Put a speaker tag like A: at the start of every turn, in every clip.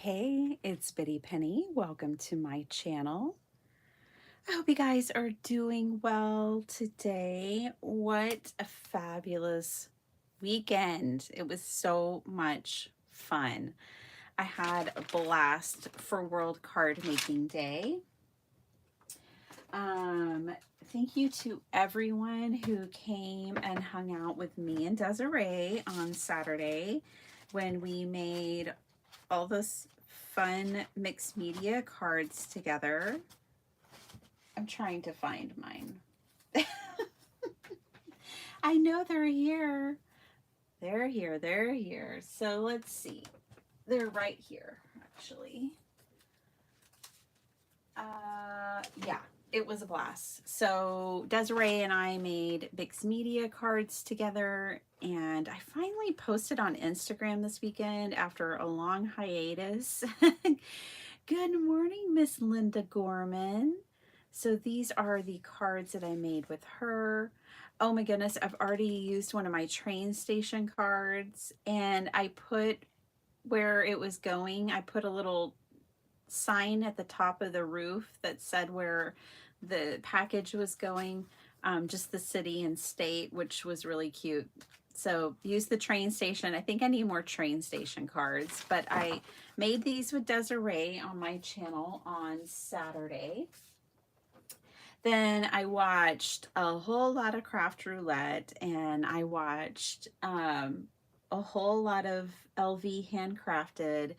A: Hey, it's Biddy Penny. Welcome to my channel. I hope you guys are doing well today. What a fabulous weekend. It was so much fun. I had a blast for World Card Making Day. Um, Thank you to everyone who came and hung out with me and Desiree on Saturday when we made all those fun mixed media cards together. I'm trying to find mine. I know they're here. They're here. They're here. So let's see. They're right here, actually. Yeah, it was a blast. So Desiree and I made mixed media cards together, and I finally posted on Instagram this weekend after a long hiatus. Good morning, Miss Linda Gorman. So these are the cards that I made with her. Oh my goodness, I've already used one of my train station cards, and I put where it was going, I put a little sign at the top of the roof that said where the package was going, just the city and state, which was really cute. So use the train station. I think I need more train station cards, but I made these with Desiree on my channel on Saturday. Then I watched a whole lot of Craft Roulette, and I watched a whole lot of LV Handcrafted,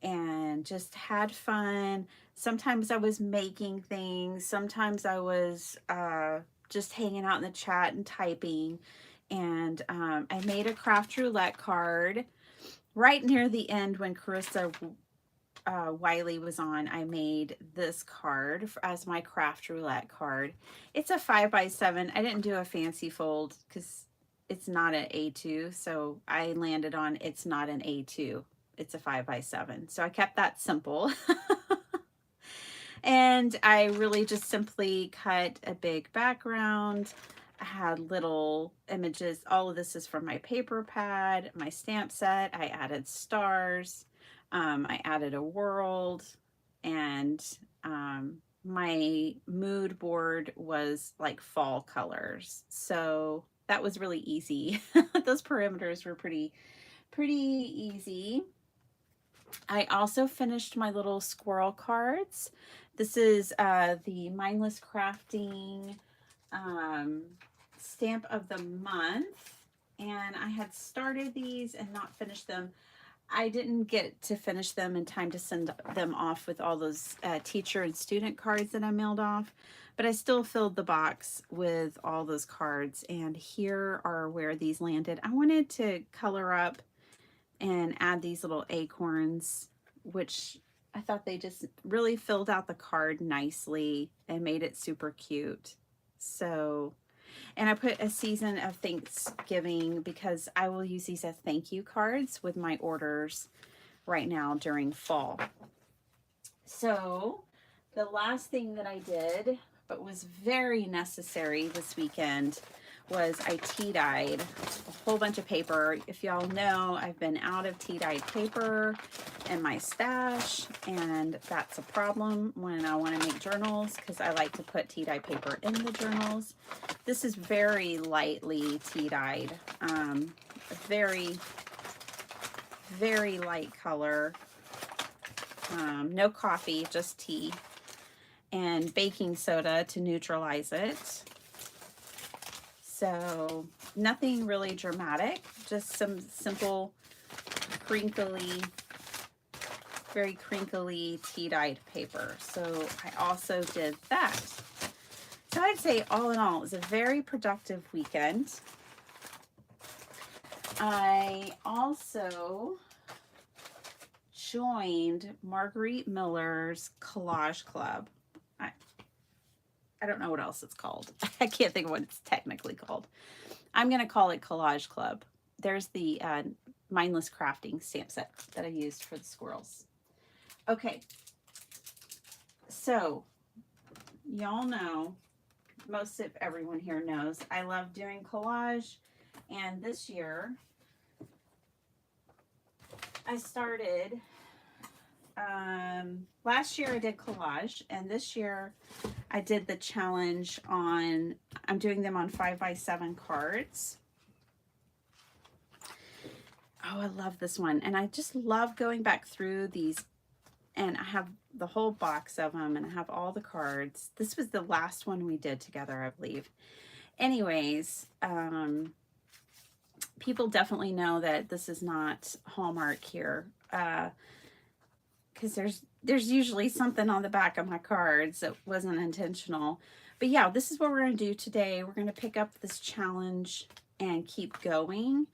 A: and just had fun. Sometimes I was making things, sometimes I was just hanging out in the chat and typing. And I made a Craft Roulette card right near the end when Carissa Wiley was on. I made this card as my Craft Roulette card. It's a 5x7. I didn't do a fancy fold because it's not an A2, so I landed on it's not an A2. It's a 5x7. So I kept that simple. And I really just simply cut a big background. I had little images. All of this is from my paper pad, my stamp set. I added stars. I added a world. And my mood board was like fall colors. So that was really easy. Those parameters were pretty easy. I also finished my little squirrel cards. This is the Mindless Crafting stamp of the month. And I had started these and not finished them. I didn't get to finish them in time to send them off with all those teacher and student cards that I mailed off. But I still filled the box with all those cards. And here are where these landed. I wanted to color up and add these little acorns, which I thought they just really filled out the card nicely and made it super cute. So, and I put a season of Thanksgiving because I will use these as thank you cards with my orders right now during fall. So the last thing that I did, but was very necessary this weekend, was I tea-dyed a whole bunch of paper. If y'all know, I've been out of tea-dyed paper in my stash, and that's a problem when I want to make journals because I like to put tea-dyed paper in the journals. This is very lightly tea-dyed, very, very light color. No coffee, just tea, and baking soda to neutralize it. So nothing really dramatic, just some simple crinkly, very crinkly tea-dyed paper. So I also did that. So I'd say all in all, it was a very productive weekend. I also joined Marguerite Miller's Collage Club. I don't know what else it's called. I can't think of what it's technically called. I'm going to call it Collage Club. There's the Mindless Crafting stamp set that I used for the squirrels. Okay. So, y'all know, most of everyone here knows, I love doing collage. And this year, I started Last year I did collage, and this year I did the challenge on, I'm doing them on 5x7 cards. Oh, I love this one. And I just love going back through these, and I have the whole box of them, and I have all the cards. This was the last one we did together, I believe. Anyways, people definitely know that this is not Hallmark here, because there's usually something on the back of my cards that wasn't intentional. But yeah, this is what we're going to do today. We're going to pick up this challenge and keep going.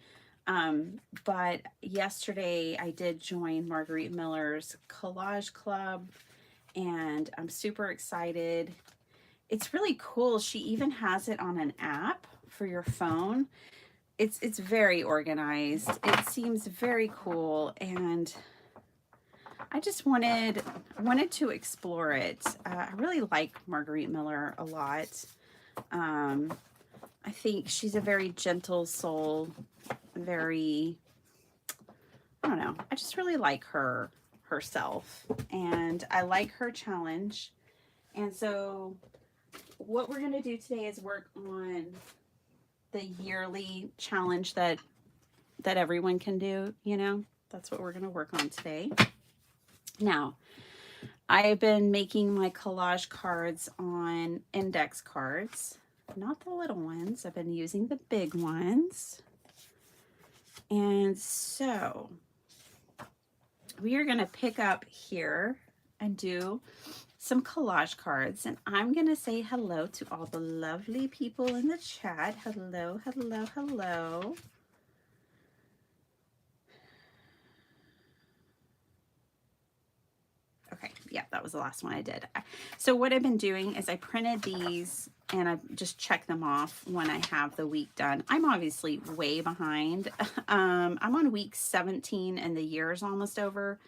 A: But yesterday I did join Marguerite Miller's collage club, and I'm super excited. It's really cool. She even has it on an app for your phone. It's very organized. It seems very cool, and I just wanted to explore it. I really like Marguerite Miller a lot. I think she's a very gentle soul, very, I don't know, I just really like herself, and I like her challenge. And so what we're going to do today is work on the yearly challenge that everyone can do, you know. That's what we're going to work on today. Now, I've been making my collage cards on index cards, not the little ones. I've been using the big ones. And so we are going to pick up here and do some collage cards. And I'm going to say hello to all the lovely people in the chat. Hello, hello, hello. Okay, yeah, that was the last one I did. So what I've been doing is I printed these and I just check them off when I have the week done. I'm obviously way behind. I'm on week 17 and the year is almost over.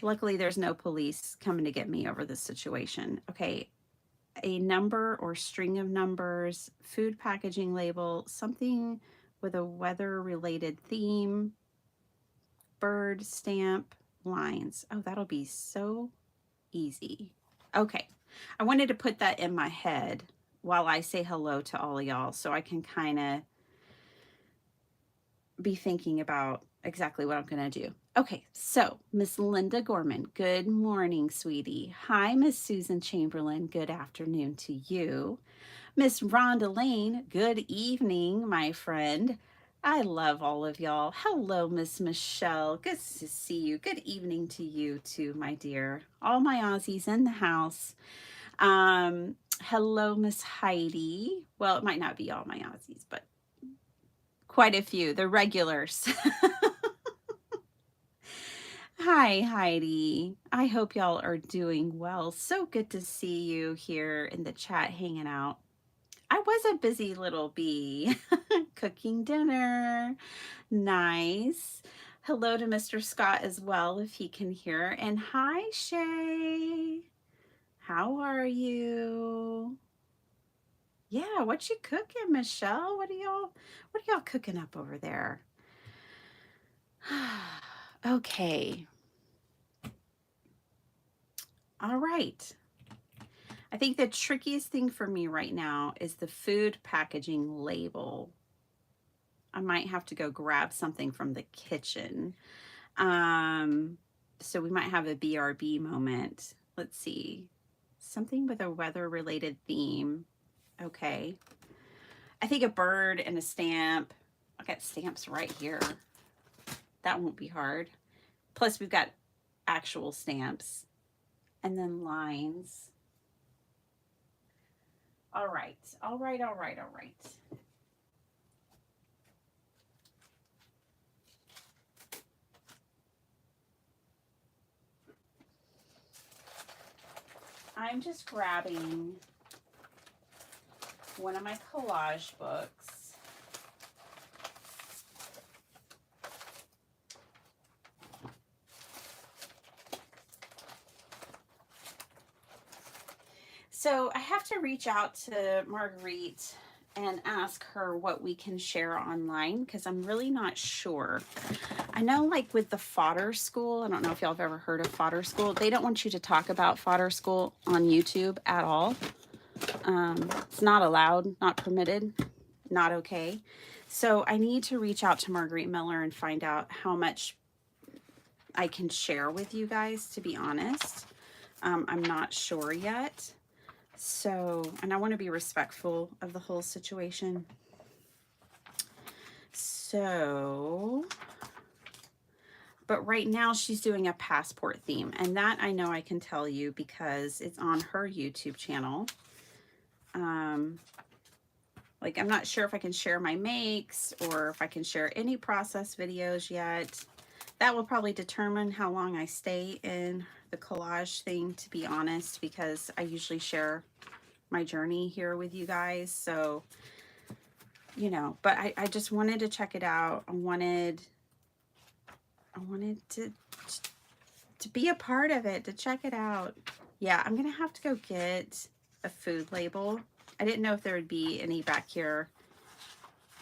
A: Luckily, there's no police coming to get me over this situation. Okay, a number or string of numbers, food packaging label, something with a weather-related theme, bird stamp, lines. Oh, that'll be so easy. Okay, I wanted to put that in my head while I say hello to all of y'all, so I can kind of be thinking about exactly what I'm going to do. Okay, so Miss Linda Gorman, good morning, sweetie. Hi, Miss Susan Chamberlain, good afternoon to you. Miss Rhonda Lane, good evening, my friend. I love all of y'all. Hello, Miss Michelle. Good to see you. Good evening to you too, my dear. All my Aussies in the house. Hello, Miss Heidi. Well, it might not be all my Aussies, but quite a few. The regulars. Hi, Heidi. I hope y'all are doing well. So good to see you here in the chat hanging out. I was a busy little bee cooking dinner. Nice. Hello to Mr. Scott as well, if he can hear. And hi, Shay. How are you? Yeah, what you cooking, Michelle? What are y'all cooking up over there? Okay. All right. I think the trickiest thing for me right now is the food packaging label. I might have to go grab something from the kitchen. So we might have a BRB moment. Let's see. Something with a weather-related theme. Okay. I think a bird and a stamp. I got stamps right here. That won't be hard. Plus we've got actual stamps. And then lines. All right. All right, all right, all right. I'm just grabbing one of my collage books. So I have to reach out to Marguerite and ask her what we can share online, because I'm really not sure. I know, like with the fodder school, I don't know if y'all have ever heard of fodder school. They don't want you to talk about fodder school on YouTube at all. It's not allowed, not permitted, not okay. So I need to reach out to Marguerite Miller and find out how much I can share with you guys, to be honest. I'm not sure yet. So, and I want to be respectful of the whole situation. So, but right now she's doing a passport theme, and that I know I can tell you because it's on her YouTube channel. Like, I'm not sure if I can share my makes or if I can share any process videos yet. That will probably determine how long I stay in the collage thing, to be honest, because I usually share my journey here with you guys. So, you know, but I just wanted to check it out. I wanted to be a part of it, to check it out. Yeah, I'm gonna have to go get a food label. I didn't know if there would be any back here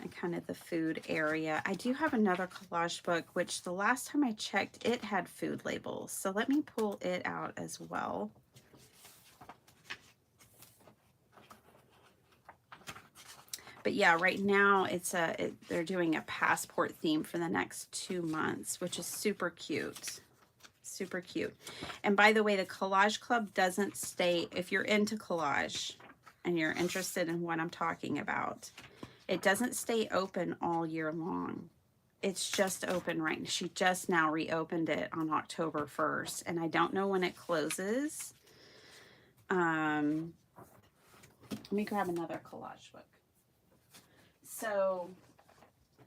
A: in kind of the food area. I do have another collage book, which the last time I checked, it had food labels. So let me pull it out as well. But yeah, right now they're doing a passport theme for the next 2 months, which is super cute. Super cute. And by the way, the Collage Club doesn't stay, if you're into collage and you're interested in what I'm talking about, it doesn't stay open all year long. It's just open right now. She just now reopened it on October 1st, and I don't know when it closes. Let me grab another collage book. So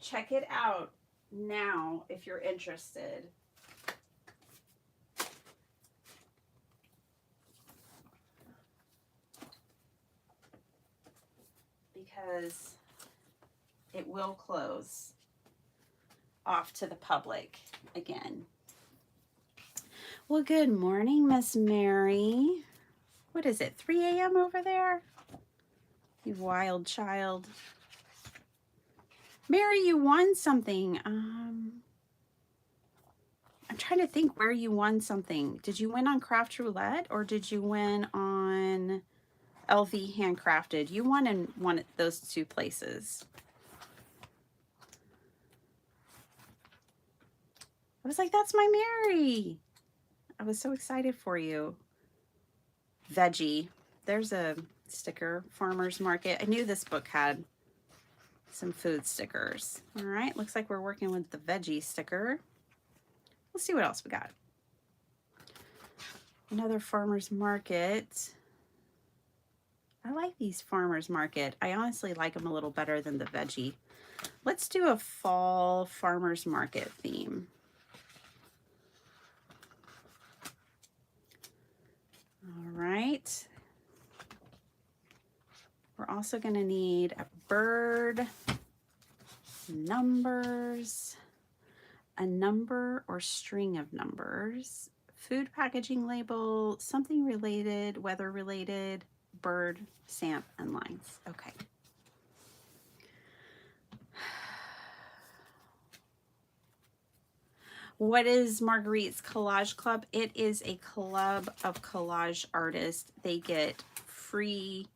A: check it out now if you're interested. Because it will close off to the public again. Well, good morning, Miss Mary. What is it, 3 a.m. over there? You wild child. Mary, you won something. I'm trying to think where you won something. Did you win on Craft Roulette or did you win on LV Handcrafted? You won in one of those two places. I was like, that's my Mary. I was so excited for you. Veggie. There's a sticker. Farmer's Market. I knew this book had some food stickers. All right. Looks like we're working with the veggie sticker. Let's see what else we got. Another Farmer's Market. I like these Farmer's Market. I honestly like them a little better than the veggie. Let's do a fall Farmer's Market theme. All right. We're also going to need a bird, numbers, a number or string of numbers, food packaging label, something related, weather related, bird, stamp, and lines. Okay. What is Marguerite's Collage Club? It is a club of collage artists. They get free,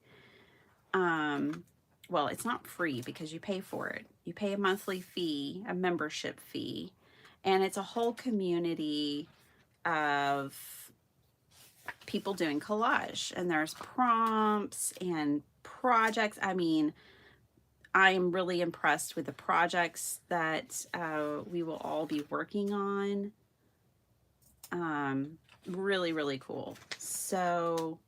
A: well, it's not free because you pay for it. You pay a monthly fee, a membership fee, and it's a whole community of people doing collage, and there's prompts and projects. I mean, I am really impressed with the projects that we will all be working on. Really, really cool. So,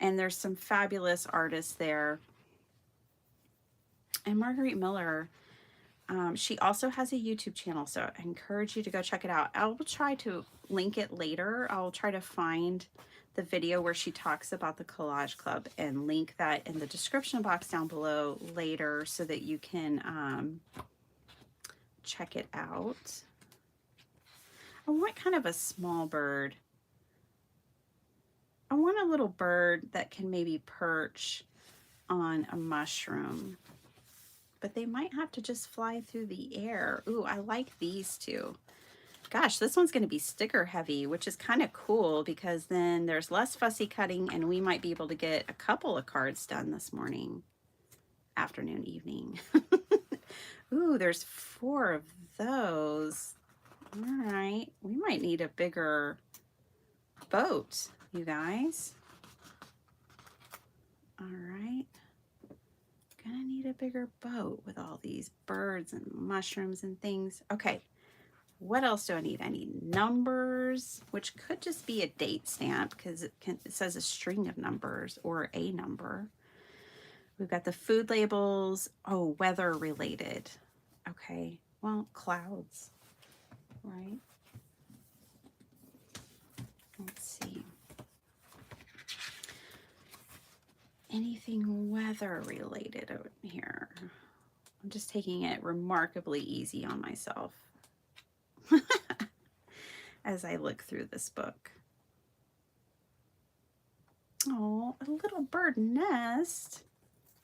A: and there's some fabulous artists there. And Marguerite Miller, she also has a YouTube channel, so I encourage you to go check it out. I will try to link it later. I'll try to find the video where she talks about the Collage Club and link that in the description box down below later so that you can check it out. I want kind of a small bird. I want a little bird that can maybe perch on a mushroom, but they might have to just fly through the air. Ooh, I like these two. Gosh, this one's going to be sticker heavy, which is kind of cool because then there's less fussy cutting and we might be able to get a couple of cards done this morning, afternoon, evening. Ooh, there's 4 of those. All right, we might need a bigger boat, you guys. All right, gonna need a bigger boat with all these birds and mushrooms and things. Okay, what else do I need? I need numbers, which could just be a date stamp because it says a string of numbers or a number. We've got the food labels. Oh, weather related. Okay, well, clouds, right? Let's see. Anything weather related over here. I'm just taking it remarkably easy on myself as I look through this book. Oh, a little bird nest.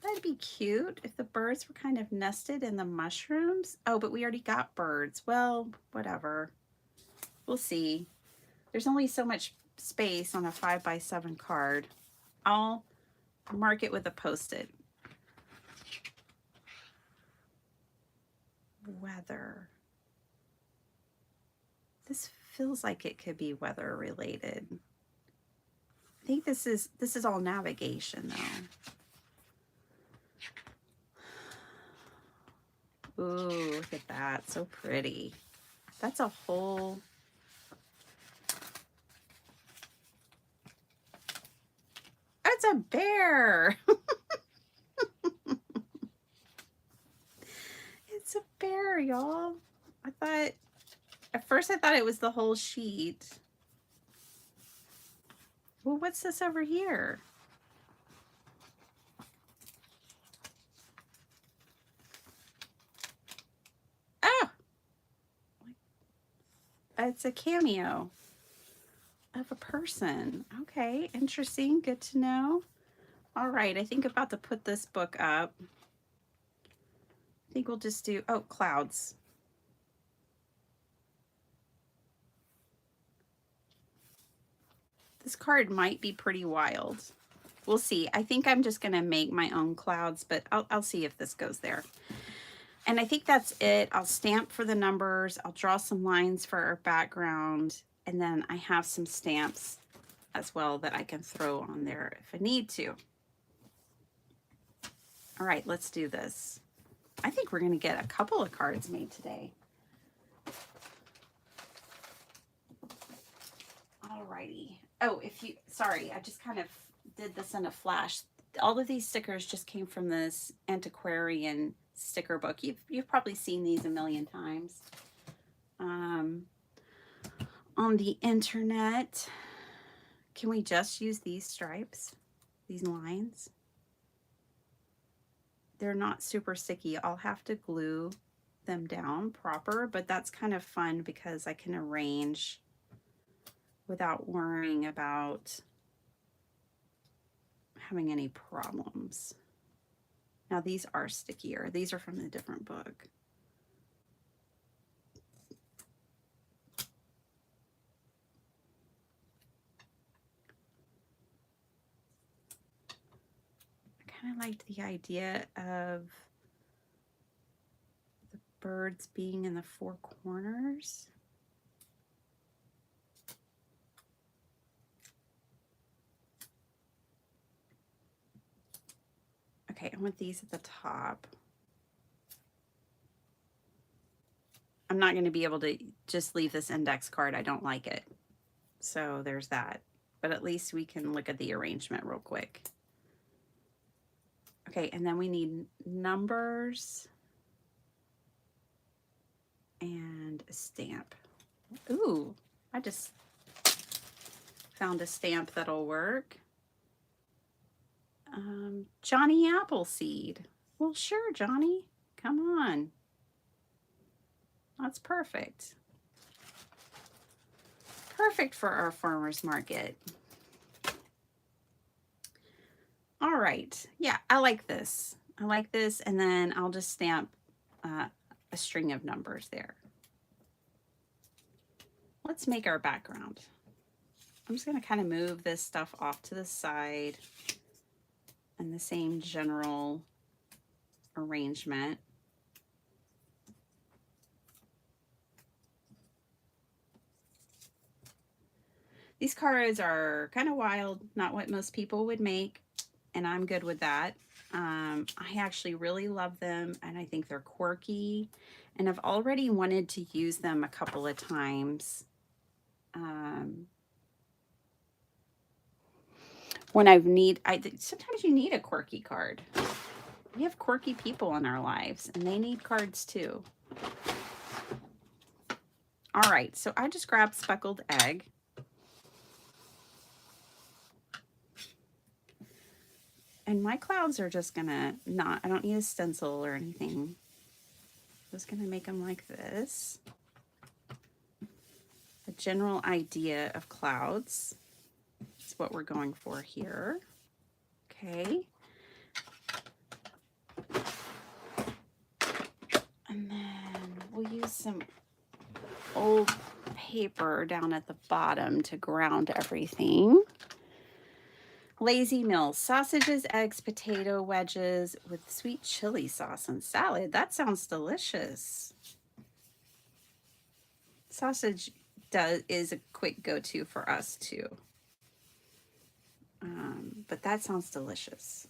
A: That'd be cute if the birds were kind of nested in the mushrooms. Oh, but we already got birds. Well, whatever. We'll see. There's only so much space on a 5x7 card. I'll mark it with a Post-it. Weather. This feels like it could be weather related. I think this is all navigation though. Ooh, look at that. So pretty. That's a whole... That's a bear. It's a bear, y'all. At first I thought it was the whole sheet. Well, what's this over here? Oh, it's a cameo of a person. Okay, interesting. Good to know. All right, I think I'm about to put this book up. I think we'll just do, oh, clouds. This card might be pretty wild. We'll see. I think I'm just going to make my own clouds, but I'll see if this goes there. And I think that's it. I'll stamp for the numbers. I'll draw some lines for our background. And then I have some stamps as well that I can throw on there if I need to. All right, let's do this. I think we're going to get a couple of cards made today. All righty. Oh, sorry, I just kind of did this in a flash. All of these stickers just came from this antiquarian sticker book. You've probably seen these a million times on the internet. Can we just use these stripes, these lines? They're not super sticky. I'll have to glue them down proper, but that's kind of fun because I can arrange without worrying about having any problems. Now these are stickier. These are from a different book. I kind of liked the idea of the birds being in the 4 corners. Okay, I want these at the top. I'm not going to be able to just leave this index card. I don't like it. So there's that. But at least we can look at the arrangement real quick. Okay, and then we need numbers and a stamp. Ooh, I just found a stamp that'll work. Johnny Appleseed. Well, sure, Johnny. Come on. That's perfect. Perfect for our farmer's market. All right. Yeah, I like this. I like this. And then I'll just stamp a string of numbers there. Let's make our background. I'm just going to kind of move this stuff off to the side in the same general arrangement. These cards are kind of wild, not what most people would make, and I'm good with that. I actually really love them, and I think they're quirky, and I've already wanted to use them a couple of times. When sometimes you need a quirky card. We have quirky people in our lives, and they need cards too. All right, so I just grabbed speckled egg. And my clouds are just gonna I don't need a stencil or anything. Just gonna make them like this. A general idea of clouds is what we're going for here. Okay. And then we'll use some old paper down at the bottom to ground everything. Lazy meal, sausages, eggs, potato wedges with sweet chili sauce and salad. That sounds delicious. Sausage is a quick go-to for us too. But that sounds delicious.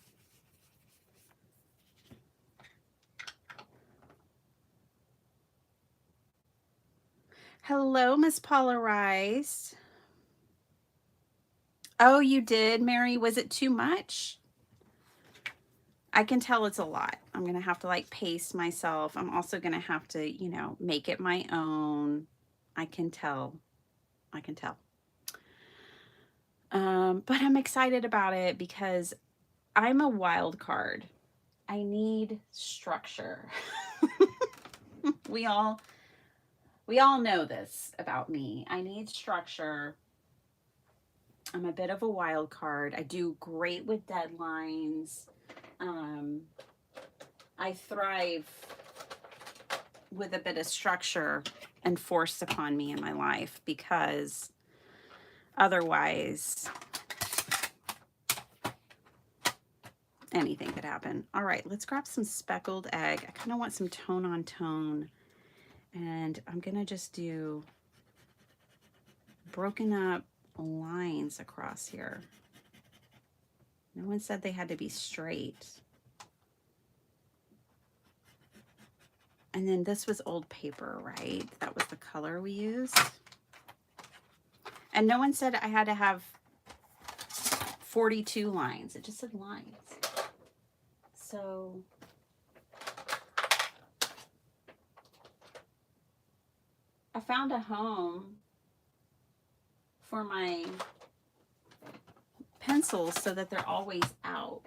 A: Hello, Miss Polarized. Oh, you did, Mary? Was it too much? I can tell it's a lot. I'm going to have to like pace myself. I'm also going to have to, you know, make it my own. I can tell. I can tell. But I'm excited about it because I'm a wild card. I need structure. We all know this about me. I need structure. I'm a bit of a wild card. I do great with deadlines. I thrive with a bit of structure enforced upon me in my life because otherwise anything could happen. All right, let's grab some speckled egg. I kind of want some tone on tone. And I'm going to just do broken up lines across here. No one said they had to be straight. And then this was old paper, right? That was the color we used. And no one said I had to have 42 lines. It just said lines. So I found a home for my pencils so that they're always out,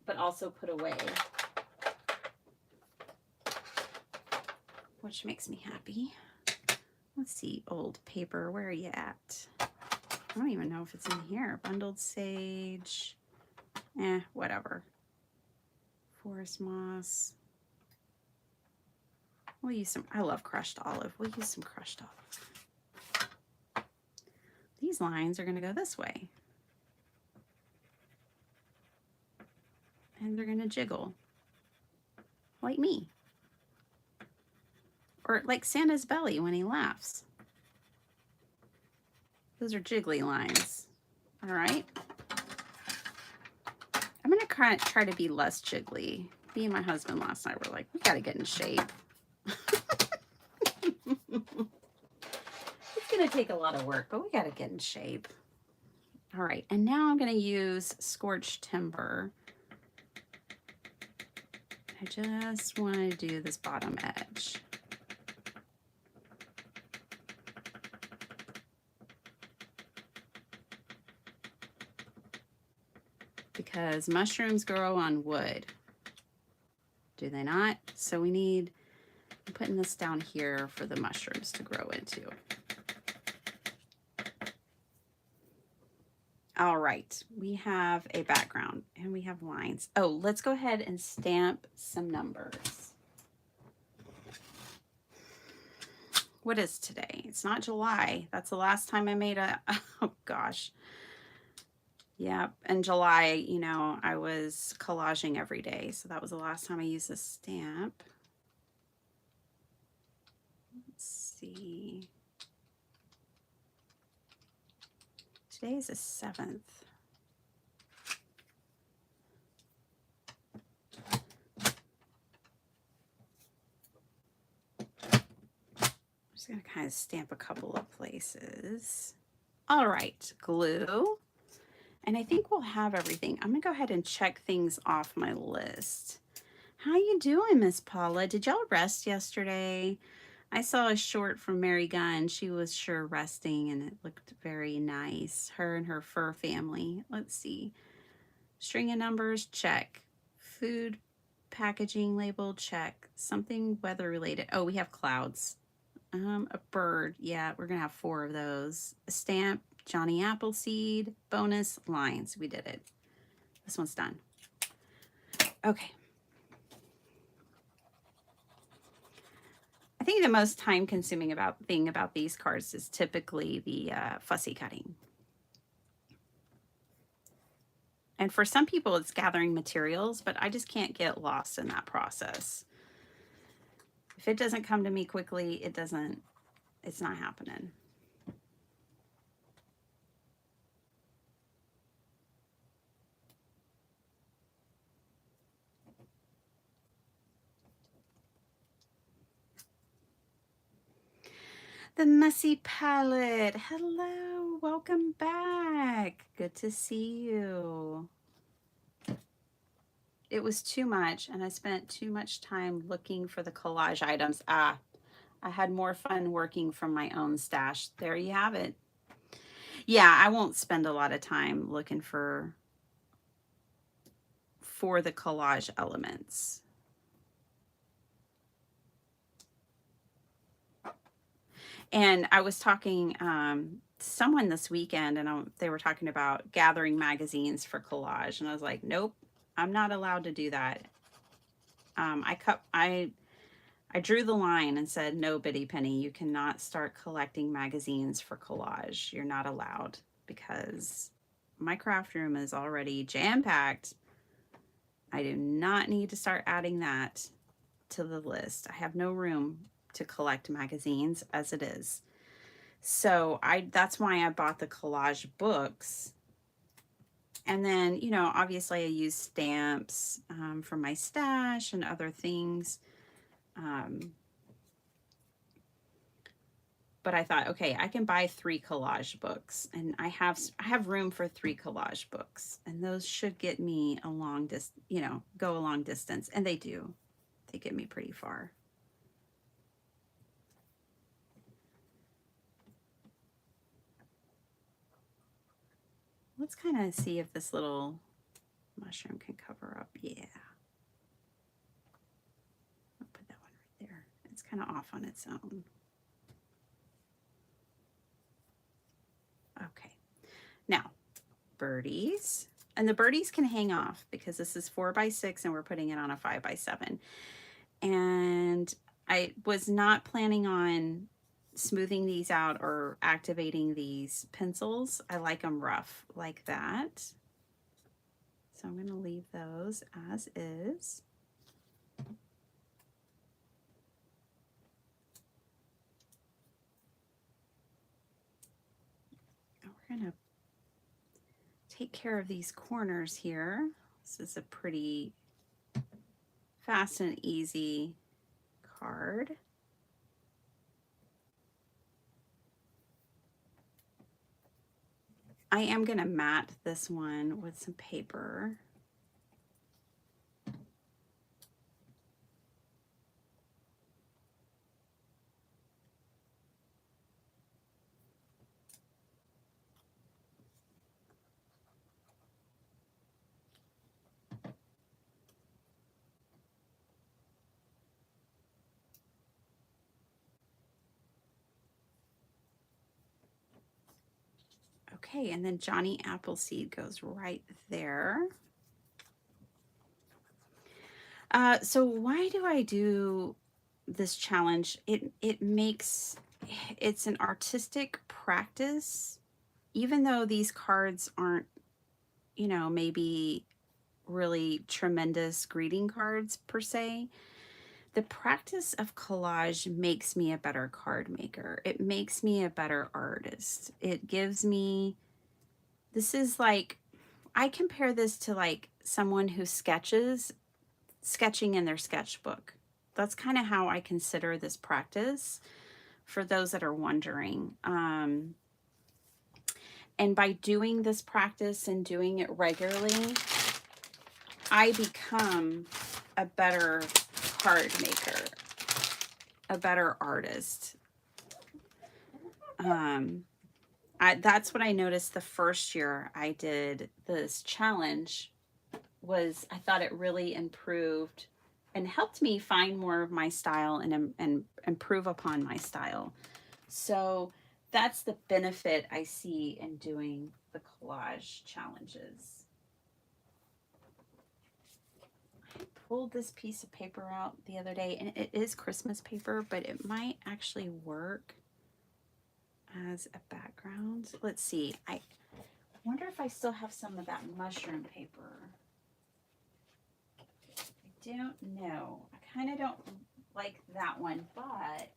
A: but also put away, which makes me happy. Let's see, old paper, where are you at? I don't even know if it's in here. Bundled sage, whatever. Forest moss. We'll use some, I love crushed olive. We'll use some crushed olive. These lines are going to go this way. And they're going to jiggle. Like me. Or like Santa's belly when he laughs. Those are jiggly lines. All right. I'm going to try to be less jiggly. Me and my husband last night were like, we got to get in shape. It's going to take a lot of work, but we got to get in shape. All right. And now I'm going to use scorched timber. I just want to do this bottom edge. Because mushrooms grow on wood. Do they not? So we need, I'm putting this down here for the mushrooms to grow into. All right, we have a background and we have lines. Oh, let's go ahead and stamp some numbers. What is today? It's not July. That's the last time I made a, oh gosh. Yeah, in July, you know, I was collaging every day. So that was the last time I used a stamp. Let's see. Today is the 7th. I'm just going to kind of stamp a couple of places. All right, glue. And I think we'll have everything. I'm going to go ahead and check things off my list. How you doing, Miss Paula? Did y'all rest yesterday? I saw a short from Mary Gunn. She was sure resting and it looked very nice. Her and her fur family. Let's see. String of numbers, check. Food packaging label, check. Something weather related. Oh, we have clouds. A bird. Yeah, we're gonna have 4 of those. A stamp, Johnny Appleseed, bonus, lines. We did it. This one's done. Okay. I think the most time consuming thing about these cards is typically the fussy cutting. And for some people it's gathering materials, but I just can't get lost in that process. If it doesn't come to me quickly, it's not happening. The Messy Palette. Hello, welcome back. Good to see you. It was too much, and I spent too much time looking for the collage items. I had more fun working from my own stash. There you have it. Yeah, I won't spend a lot of time looking for the collage elements. And I was talking to someone this weekend, and they were talking about gathering magazines for collage, and I was like, nope, I'm not allowed to do that. I drew the line and said, no, Bitty Penny, you cannot start collecting magazines for collage. You're not allowed, because my craft room is already jam-packed. I do not need to start adding that to the list. I have no room to collect magazines as it is. So that's why I bought the collage books. And then, you know, obviously I use stamps for my stash and other things. But I thought, okay, I can buy 3 collage books, and I have room for 3 collage books, and those should get me a long go a long distance, and they do. They get me pretty far. Let's kind of see if this little mushroom can cover up. Yeah. I'll put that one right there. It's kind of off on its own. Okay. Now, birdies. And the birdies can hang off because this is 4x6 and we're putting it on a 5x7. And I was not planning on smoothing these out or activating these pencils. I like them rough like that. So I'm going to leave those as is. And we're going to take care of these corners here. This is a pretty fast and easy card. I am going to mat this one with some paper. Okay, and then Johnny Appleseed goes right there. So why do I do this challenge? It's an artistic practice, even though these cards aren't, you know, maybe really tremendous greeting cards per se. The practice of collage makes me a better card maker. It makes me a better artist. It gives me, this is like, I compare this to like someone who sketching in their sketchbook. That's kind of how I consider this practice, for those that are wondering. And by doing this practice and doing it regularly, I become a better card maker, a better artist. That's what I noticed the first year I did this challenge. I thought it really improved and helped me find more of my style and improve upon my style. So that's the benefit I see in doing the collage challenges. I pulled this piece of paper out the other day, and it is Christmas paper, but it might actually work as a background. Let's see. I wonder if I still have some of that mushroom paper. I don't know. I kind of don't like that one, but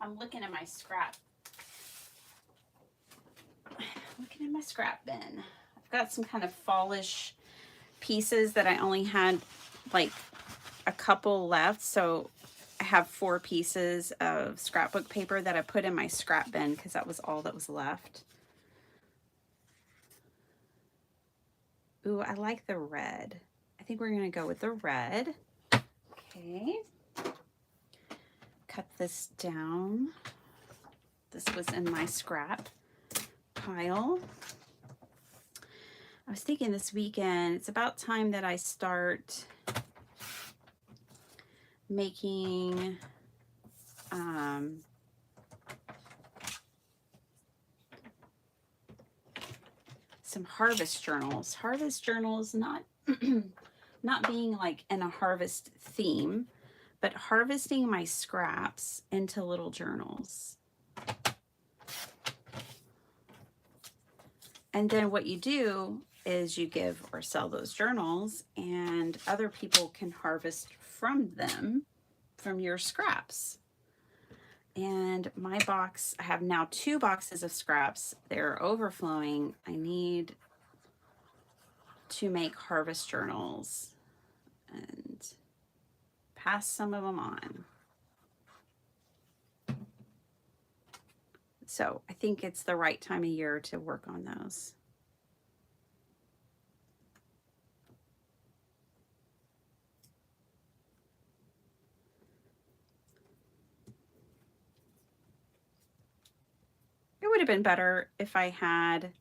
A: I'm looking at my scrap. Looking in my scrap bin. I've got some kind of fallish pieces that I only had like a couple left, so I have 4 pieces of scrapbook paper that I put in my scrap bin because that was all that was left. Ooh, I like the red. I think we're gonna go with the red. Okay. Cut this down. This was in my scrap pile. I was thinking this weekend, it's about time that I start making some harvest journals. Harvest journals, not not being like in a harvest theme, but harvesting my scraps into little journals. And then what you do is you give or sell those journals, and other people can harvest from them, from your scraps. And my box, I have now 2 boxes of scraps. They're overflowing. I need to make harvest journals and pass some of them on. So I think it's the right time of year to work on those. It would have been better if I had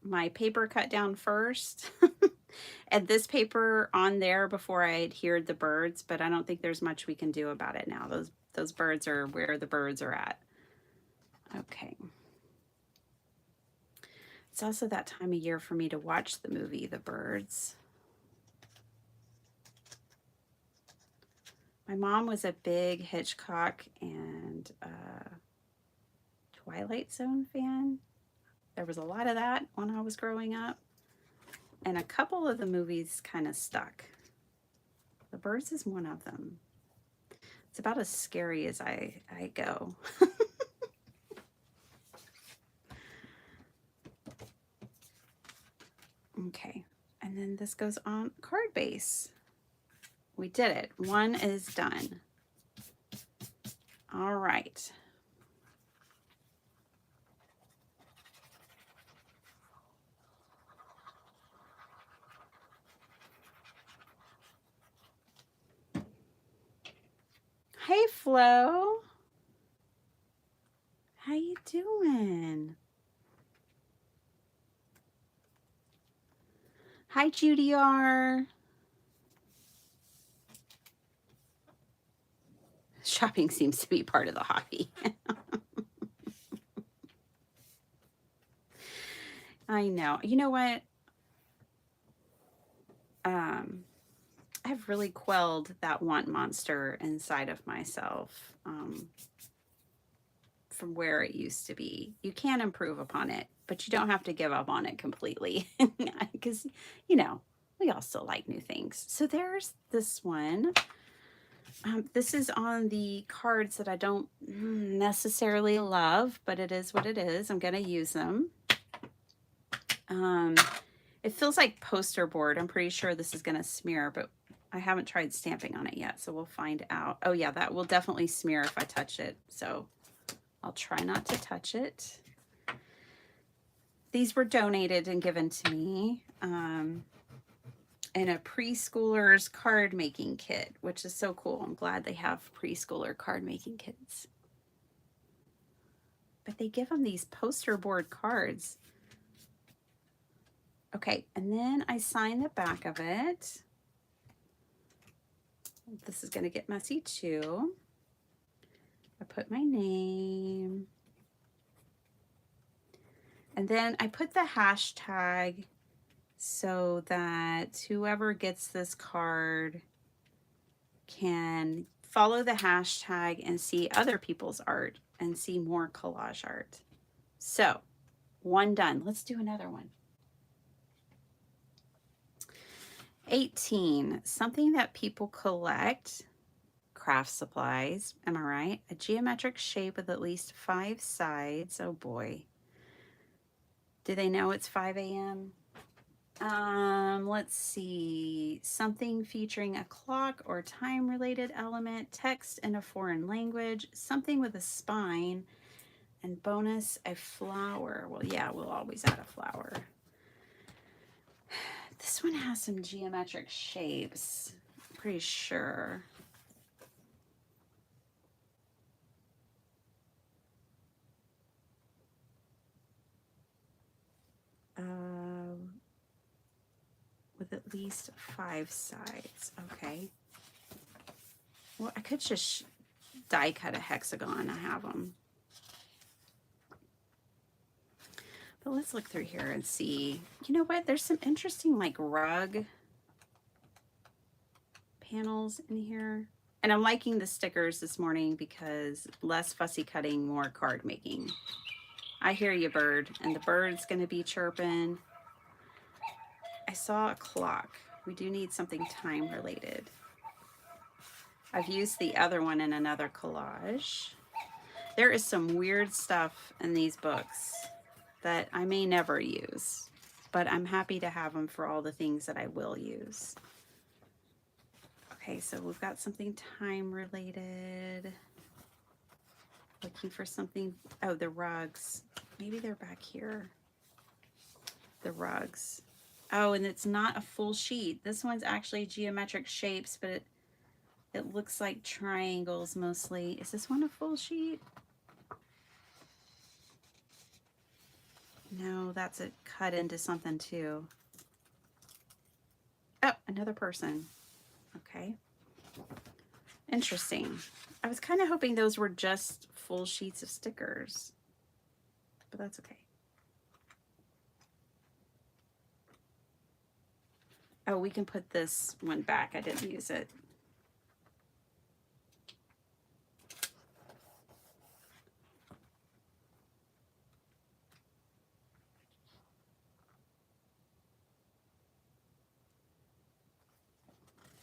A: my paper cut down first and this paper on there before I adhered the birds, but I don't think there's much we can do about it now. Those birds are where the birds are at. Okay. It's also that time of year for me to watch the movie The Birds. My mom was a big Hitchcock and Twilight Zone fan. There was a lot of that when I was growing up. And a couple of the movies kind of stuck. The Birds is one of them. It's about as scary as I go. Okay, and then this goes on card base. We did it. One is done. All right. Hey, Flo. How you doing? Hi, Judy R. shopping seems to be part of the hobby. I know. You know what? I've really quelled that want monster inside of myself from where it used to be. You can improve upon it, but you don't have to give up on it completely because, you know, we all still like new things. So there's this one. This is on the cards that I don't necessarily love, but it is what it is. I'm going to use them. It feels like poster board. I'm pretty sure this is going to smear, but I haven't tried stamping on it yet, so we'll find out. Oh yeah, that will definitely smear if I touch it, so I'll try not to touch it. These were donated and given to me in a preschooler's card making kit, which is so cool. I'm glad they have preschooler card making kits. But they give them these poster board cards. Okay, and then I sign the back of it. This is going to get messy too. I put my name. And then I put the hashtag so that whoever gets this card can follow the hashtag and see other people's art and see more collage art. So, one done. Let's do another one. 18, something that people collect, craft supplies, am I right? A geometric shape with at least 5 sides. Oh boy. Do they know it's 5 a.m.? Let's see. Something featuring a clock or time-related element, text in a foreign language, something with a spine, and bonus, a flower. Well, yeah, we'll always add a flower. This one has some geometric shapes, I'm pretty sure. With at least 5 sides. Okay. Well, I could just die cut a hexagon. I have them. But let's look through here and see. You know what? There's some interesting like rug panels in here. And I'm liking the stickers this morning because less fussy cutting, more card making. I hear you, bird. And the bird's going to be chirping. I saw a clock. We do need something time related. I've used the other one in another collage. There is some weird stuff in these books that I may never use, but I'm happy to have them for all the things that I will use. Okay, so we've got something time related. Looking for something, oh, the rugs. Maybe they're back here. The rugs. Oh, and it's not a full sheet. This one's actually geometric shapes, but it looks like triangles mostly. Is this one a full sheet? No, that's a cut into something too. Oh, another person. Okay. Interesting. I was kind of hoping those were just full sheets of stickers, but that's okay. Oh, we can put this one back. I didn't use it.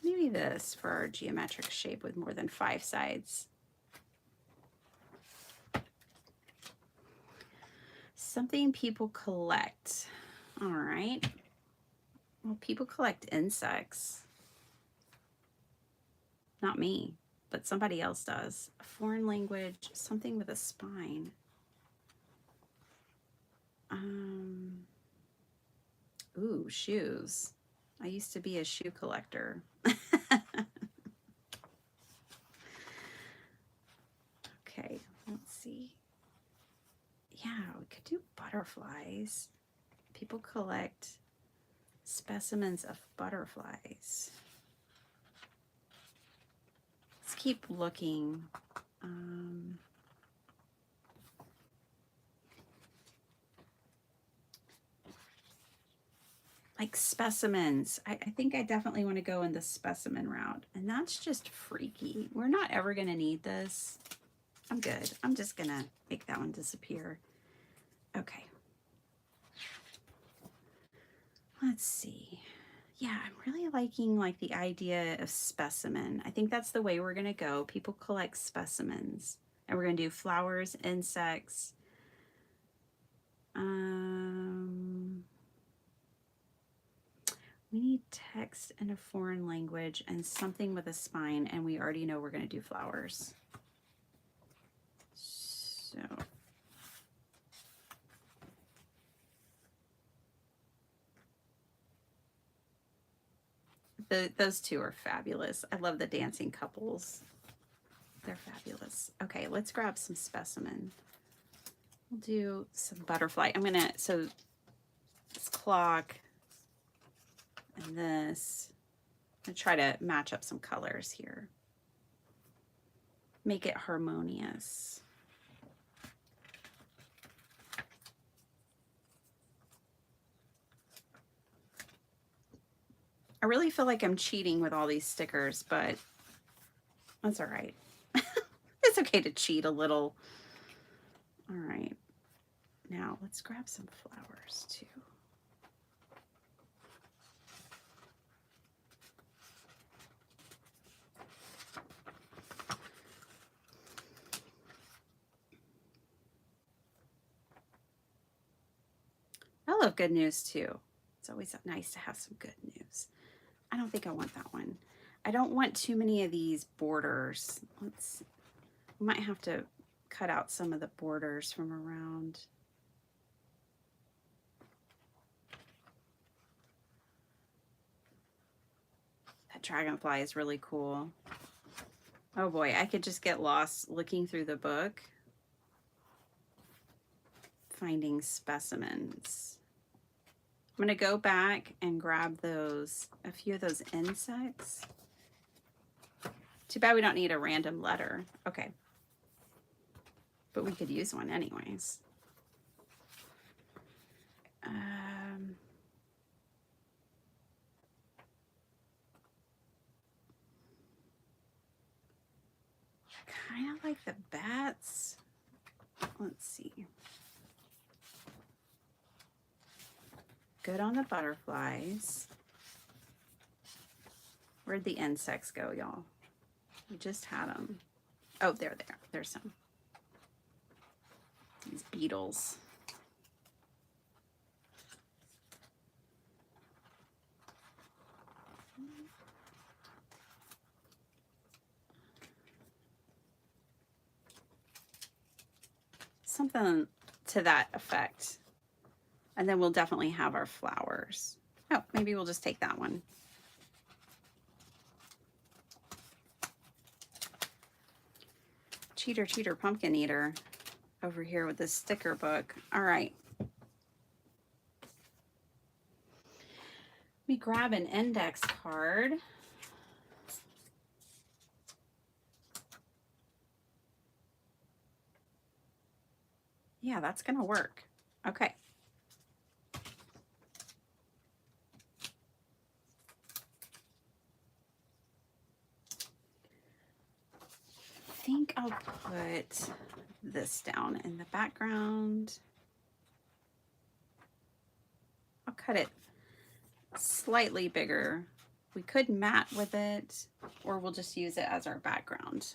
A: Maybe this for our geometric shape with more than 5 sides. Something people collect. All right. Well, people collect insects. Not me, but somebody else does. A foreign language, something with a spine. Ooh, shoes. I used to be a shoe collector. Okay, let's see. Yeah, we could do butterflies. People collect specimens of butterflies. Let's keep looking. Like specimens. I think I definitely want to go in the specimen route. And that's just freaky. We're not ever going to need this. I'm good. I'm just going to make that one disappear. Okay. Let's see. Yeah, I'm really liking like the idea of specimen. I think that's the way we're going to go. People collect specimens. And we're going to do flowers, insects. We need text in a foreign language and something with a spine, and we already know we're going to do flowers. So those two are fabulous. I love the dancing couples. They're fabulous. Okay, let's grab some specimen. We'll do some butterfly. So this clock and this. I'm going to try to match up some colors here. Make it harmonious. I really feel like I'm cheating with all these stickers, but that's all right. It's okay to cheat a little. All right. Now let's grab some flowers too. I love good news too. It's always nice to have some good news. I don't think I want that one. I don't want too many of these borders. Let's, we might have to cut out some of the borders from around. That dragonfly is really cool. Oh boy, I could just get lost looking through the book, finding specimens. I'm going to go back and grab a few of those insects. Too bad we don't need a random letter. Okay. But we could use one anyways. I kind of like the bats. Let's see. Good on the butterflies. Where'd the insects go, y'all? We just had them. Oh, there. There's some. These beetles. Something to that effect. And then we'll definitely have our flowers. Oh, maybe we'll just take that one. Cheater, cheater, pumpkin eater over here with this sticker book. All right. Let me grab an index card. Yeah, that's going to work. Okay. I think I'll put this down in the background. I'll cut it slightly bigger. We could matte with it, or we'll just use it as our background.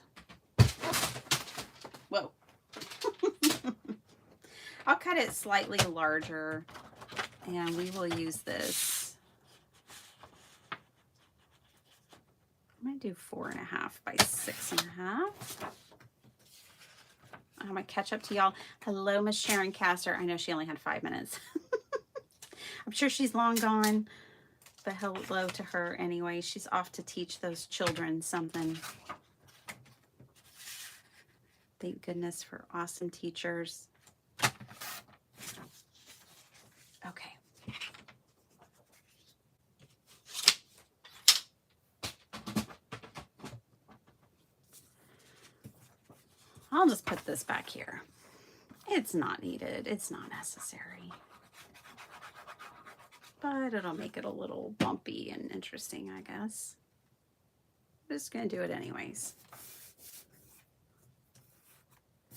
A: Whoa. I'll cut it slightly larger, and we will use this. I'm going to do 4.5 by 6.5. I'm going to catch up to y'all. Hello, Miss Sharon Castor. I know she only had 5 minutes. I'm sure she's long gone, but hello to her anyway. She's off to teach those children something. Thank goodness for awesome teachers. Okay. I'll just put this back here. It's not needed. It's not necessary. But it'll make it a little bumpy and interesting, I guess. I'm just going to do it anyways.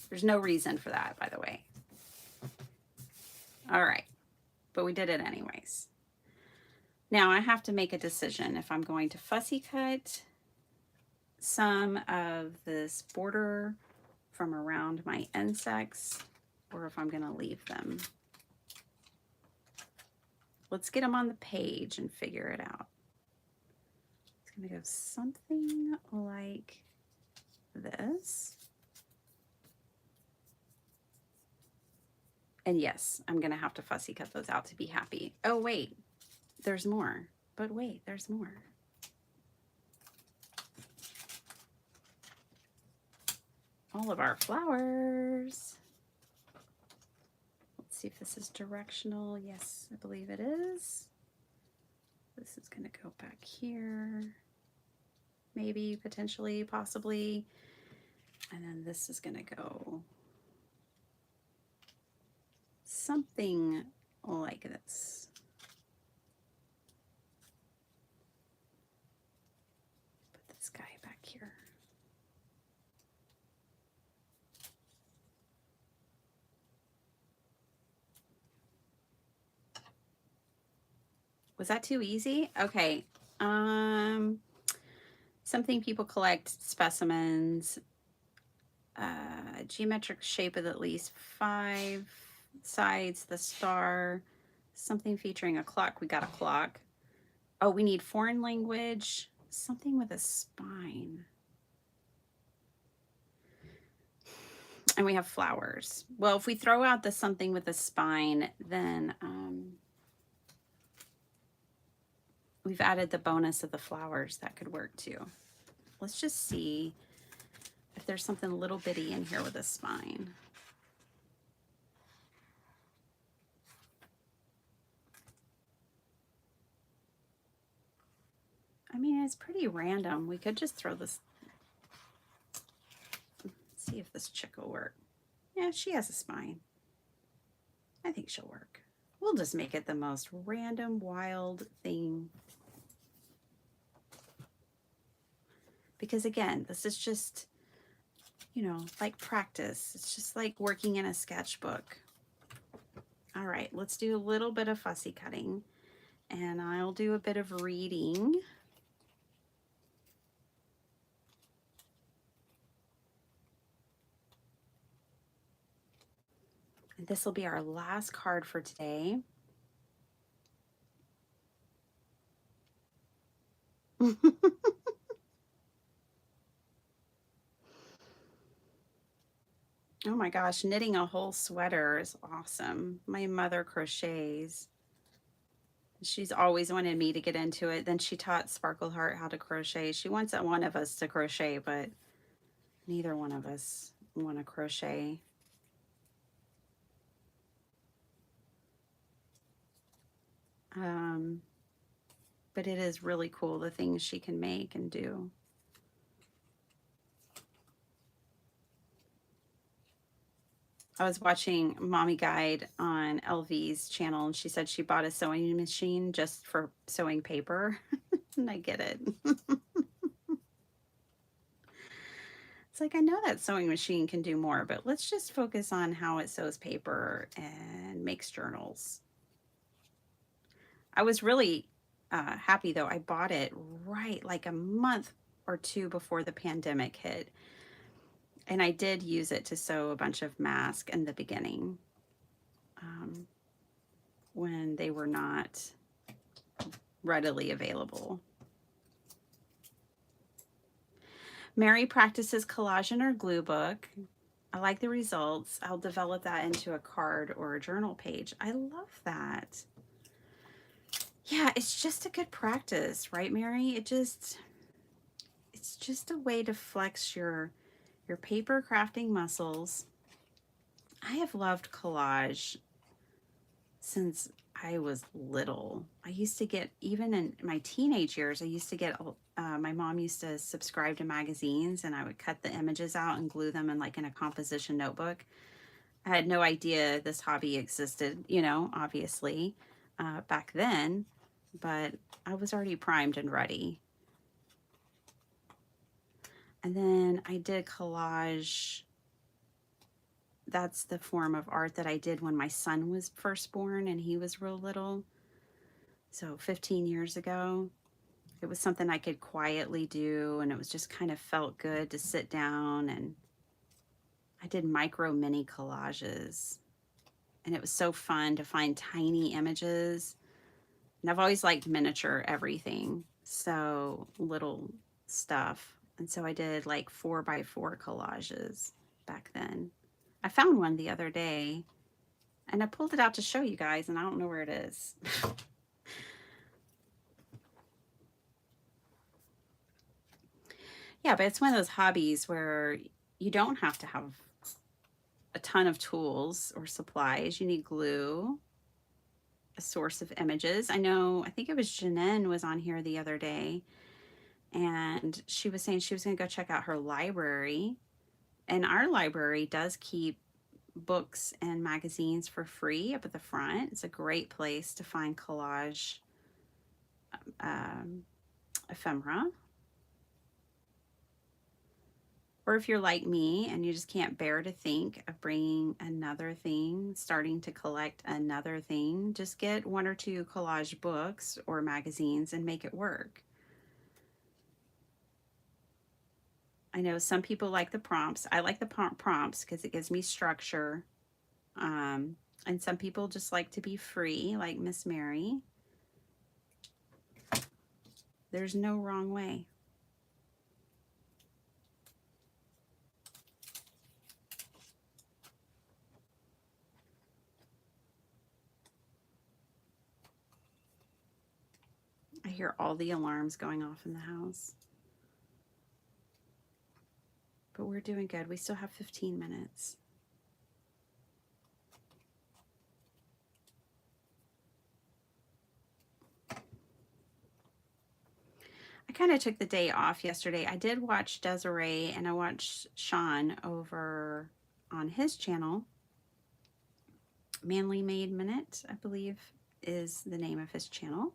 A: There's no reason for that, by the way. All right. But we did it anyways. Now I have to make a decision if I'm going to fussy cut some of this border from around my insects or if I'm going to leave them. Let's get them on the page and figure it out. It's going to go something like this. And yes, I'm going to have to fussy cut those out to be happy. Oh, wait, there's more. But wait, there's more. All of our flowers. Let's see if this is directional. Yes, I believe it is. This is going to go back here. Maybe, potentially, possibly. And then this is going to go something like this. Put this guy back here. Was that too easy? Okay. Something people collect, specimens, geometric shape with at least 5 sides, the star, something featuring a clock. We got a clock. Oh, we need foreign language, something with a spine. And we have flowers. Well, if we throw out the something with a spine, then we've added the bonus of the flowers. That could work too. Let's just see if there's something little bitty in here with a spine. I mean, it's pretty random. We could just throw this. Let's see if this chick will work. Yeah, she has a spine. I think she'll work. We'll just make it the most random, wild thing. Because again, this is just, you know, like practice. It's just like working in a sketchbook. All right, let's do a little bit of fussy cutting. And I'll do a bit of reading. And this will be our last card for today. Oh my gosh, knitting a whole sweater is awesome. My mother crochets. She's always wanted me to get into it. Then she taught Sparkle Heart how to crochet. She wants one of us to crochet, but neither one of us want to crochet. But it is really cool, the things she can make and do. I was watching Mommy Guide on LV's channel, and she said she bought a sewing machine just for sewing paper. And I get it. It's like, I know that sewing machine can do more, but let's just focus on how it sews paper and makes journals. I was really happy, though. I bought it right like a month or 2 before the pandemic hit. And I did use it to sew a bunch of masks in the beginning when they were not readily available. Mary practices collage in her glue book. I like the results. I'll develop that into a card or a journal page. I love that. Yeah, it's just a good practice, right, Mary? It's just a way to flex your paper crafting muscles. I have loved collage since I was little. I used to get, even in my teenage years, I used to get, my mom used to subscribe to magazines and I would cut the images out and glue them in like in a composition notebook. I had no idea this hobby existed, you know, obviously, back then, but I was already primed and ready. And then I did collage. That's the form of art that I did when my son was first born and he was real little. So 15 years ago, it was something I could quietly do, and it was just kind of felt good to sit down, and I did micro mini collages, and it was so fun to find tiny images. And I've always liked miniature everything, so little stuff. And so I did like 4x4 collages back then. I found one the other day and I pulled it out to show you guys, and I don't know where it is. Yeah, but it's one of those hobbies where you don't have to have a ton of tools or supplies. You need glue, a source of images. I think it was Janine was on here the other day, and she was saying she was going to go check out her library. And our library does keep books and magazines for free up at the front. It's a great place to find collage ephemera. Or if you're like me and you just can't bear to think of bringing another thing, starting to collect another thing, just get 1 or 2 collage books or magazines and make it work. I know some people like the prompts. I like the prompts because it gives me structure. And some people just like to be free, like Miss Mary. There's no wrong way. I hear all the alarms going off in the house. But we're doing good. We still have 15 minutes. I kind of took the day off yesterday. I did watch Desiree and I watched Sean over on his channel. Manly Maid Minute, I believe, is the name of his channel.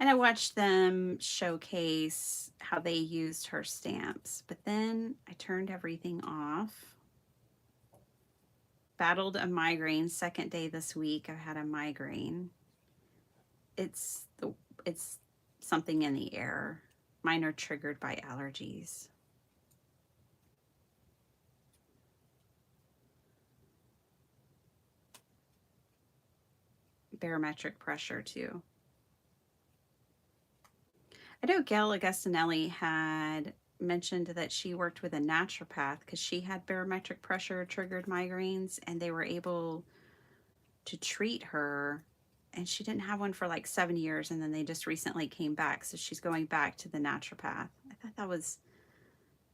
A: And I watched them showcase how they used her stamps. But then I turned everything off. Battled a migraine. Second day this week, I had a migraine. It's something in the air. Mine are triggered by allergies. Barometric pressure too. I know Gail Augustinelli had mentioned that she worked with a naturopath because she had barometric pressure triggered migraines, and they were able to treat her, and she didn't have one for like 7 years, and then they just recently came back, so she's going back to the naturopath. I thought that was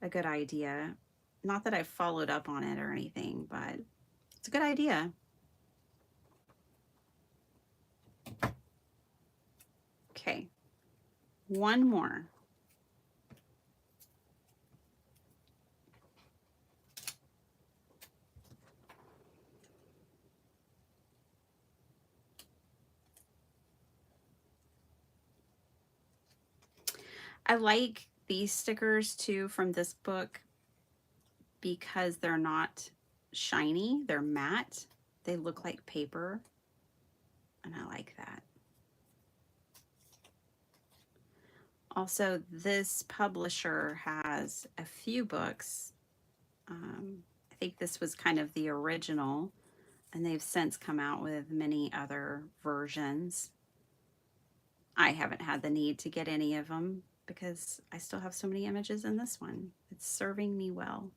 A: a good idea. Not that I've followed up on it or anything, but it's a good idea. Okay, one more. I like these stickers too from this book because they're not shiny, they're matte. They look like paper, and I like that. Also, this publisher has a few books. I think this was kind of the original, and they've since come out with many other versions. I haven't had the need to get any of them because I still have so many images in this one. It's serving me well.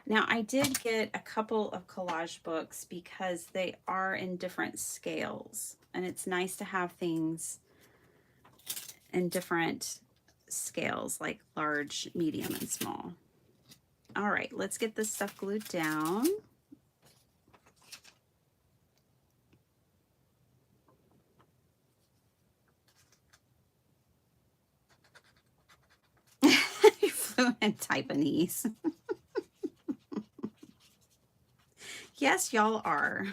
A: Now, I did get a couple of collage books because they are in different scales, and it's nice to have things in different scales, like large, medium, and small. All right, let's get this stuff glued down. Fluent Taiwanese. Yes, y'all are.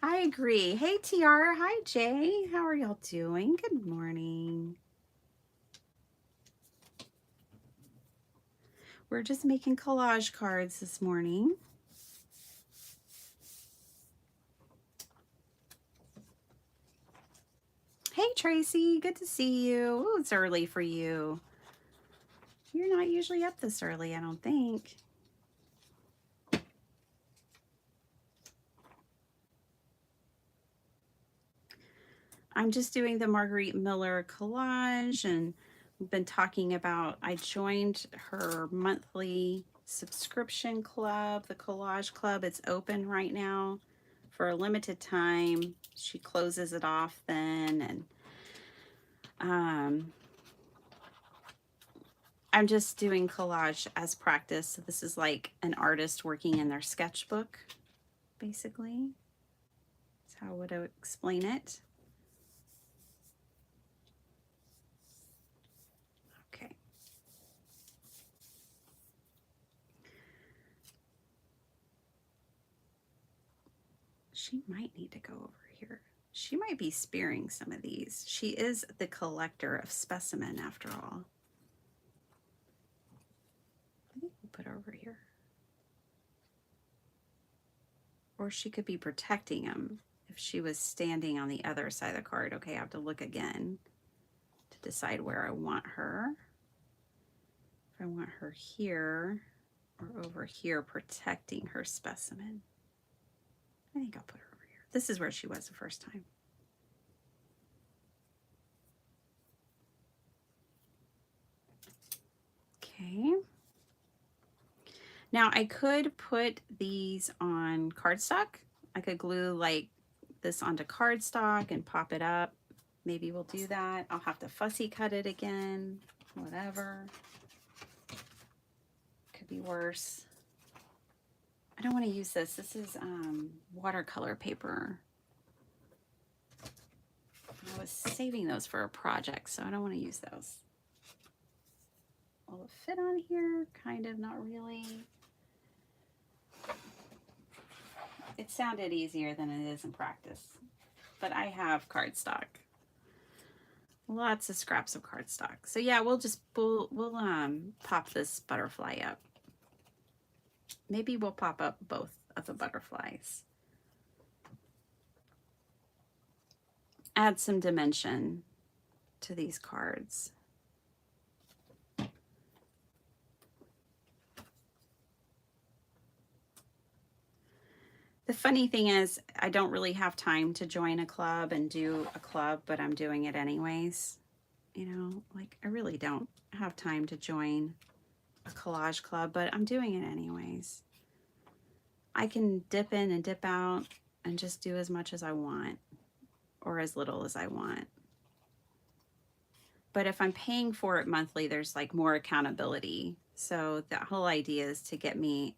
A: I agree. Hey, Tiara. Hi, Jay. How are y'all doing? Good morning. We're just making collage cards this morning. Hey, Tracy. Good to see you. Ooh, it's early for you. You're not usually up this early, I don't think. I'm just doing the Marguerite Miller collage, and we've been talking about, I joined her monthly subscription club, the collage club. It's open right now for a limited time. She closes it off then, and I'm just doing collage as practice. So this is like an artist working in their sketchbook, basically. That's how I would explain it. Okay. She might need to go over here. She might be spearing some of these. She is the collector of specimen after all. I think we'll put her over here. Or she could be protecting him if she was standing on the other side of the card. Okay, I have to look again to decide where I want her. If I want her here or over here protecting her specimen. I think I'll put her over here. This is where she was the first time. Okay. Now I could put these on cardstock. I could glue like this onto cardstock and pop it up. Maybe we'll do that. I'll have to fussy cut it again, whatever. Could be worse. I don't want to use this. This is watercolor paper. I was saving those for a project, so I don't want to use those. Will it fit on here? Kind of, not really. It sounded easier than it is in practice, but I have cardstock. Lots of scraps of cardstock. So yeah, we'll pop this butterfly up. Maybe we'll pop up both of the butterflies. Add some dimension to these cards. The funny thing is, I don't really have time to join a club and do a club, but I'm doing it anyways. You know, like I really don't have time to join a collage club, but I'm doing it anyways. I can dip in and dip out and just do as much as I want or as little as I want. But if I'm paying for it monthly, there's like more accountability. So the whole idea is to get me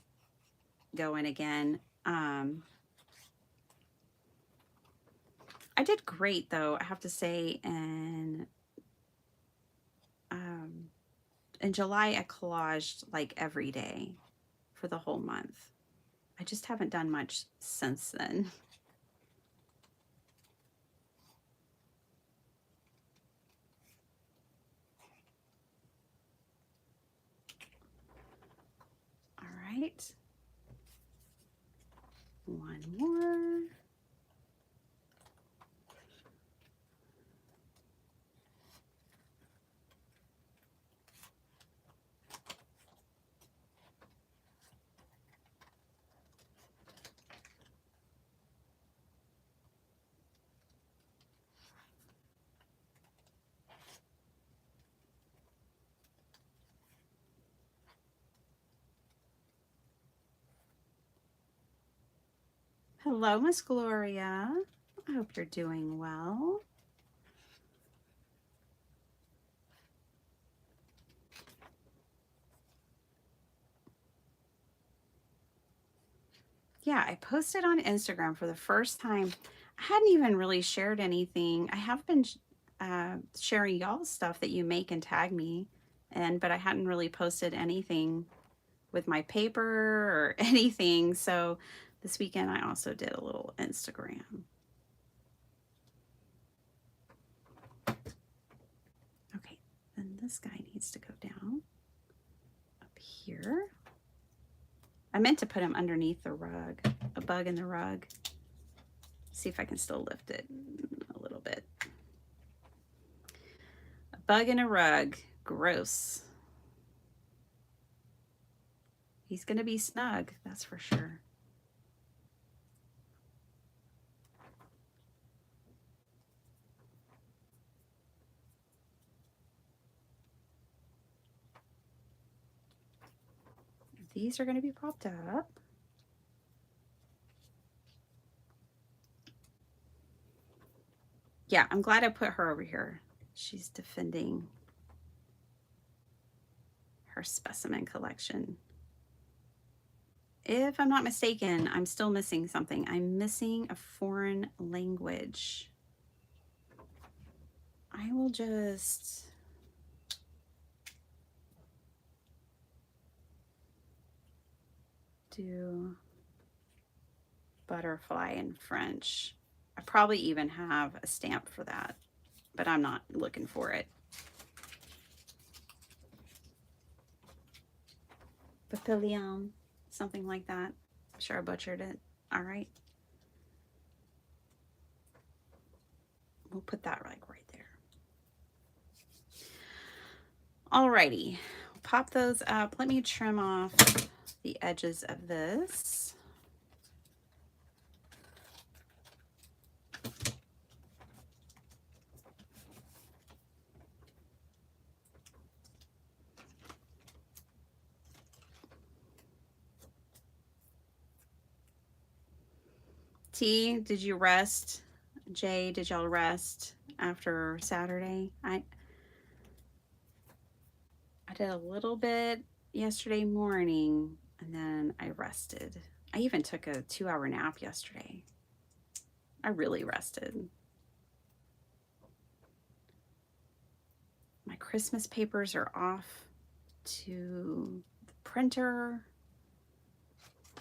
A: going again. I did great though, I have to say. In July, I collaged like every day for the whole month. I just haven't done much since then. All right. One more. Hello, Miss Gloria. I hope you're doing well. yeah, I posted on Instagram for the first time. I hadn't even really shared anything. I have been sharing y'all's stuff that you make and tag me, but I hadn't really posted anything with my paper or anything. So this weekend I also did a little Instagram. Okay, then this guy needs to go down up here. I meant to put him underneath the rug, a bug in the rug. See if I can still lift it a little bit. A bug in a rug, gross. He's gonna be snug, that's for sure. These are gonna be propped up. Yeah, I'm glad I put her over here. She's defending her specimen collection. If I'm not mistaken, I'm still missing something. I'm missing a foreign language. I will just do butterfly in French. I probably even have a stamp for that, but I'm not looking for it. Papillon, something like that. I'm sure I butchered it. All right. We'll put that like right there. Alrighty, pop those up. Let me trim off the edges of this. T, did you rest? Jay, did y'all rest after Saturday? I did a little bit yesterday morning and then I rested. I even took a 2-hour nap yesterday. I really rested. My Christmas papers are off to the printer.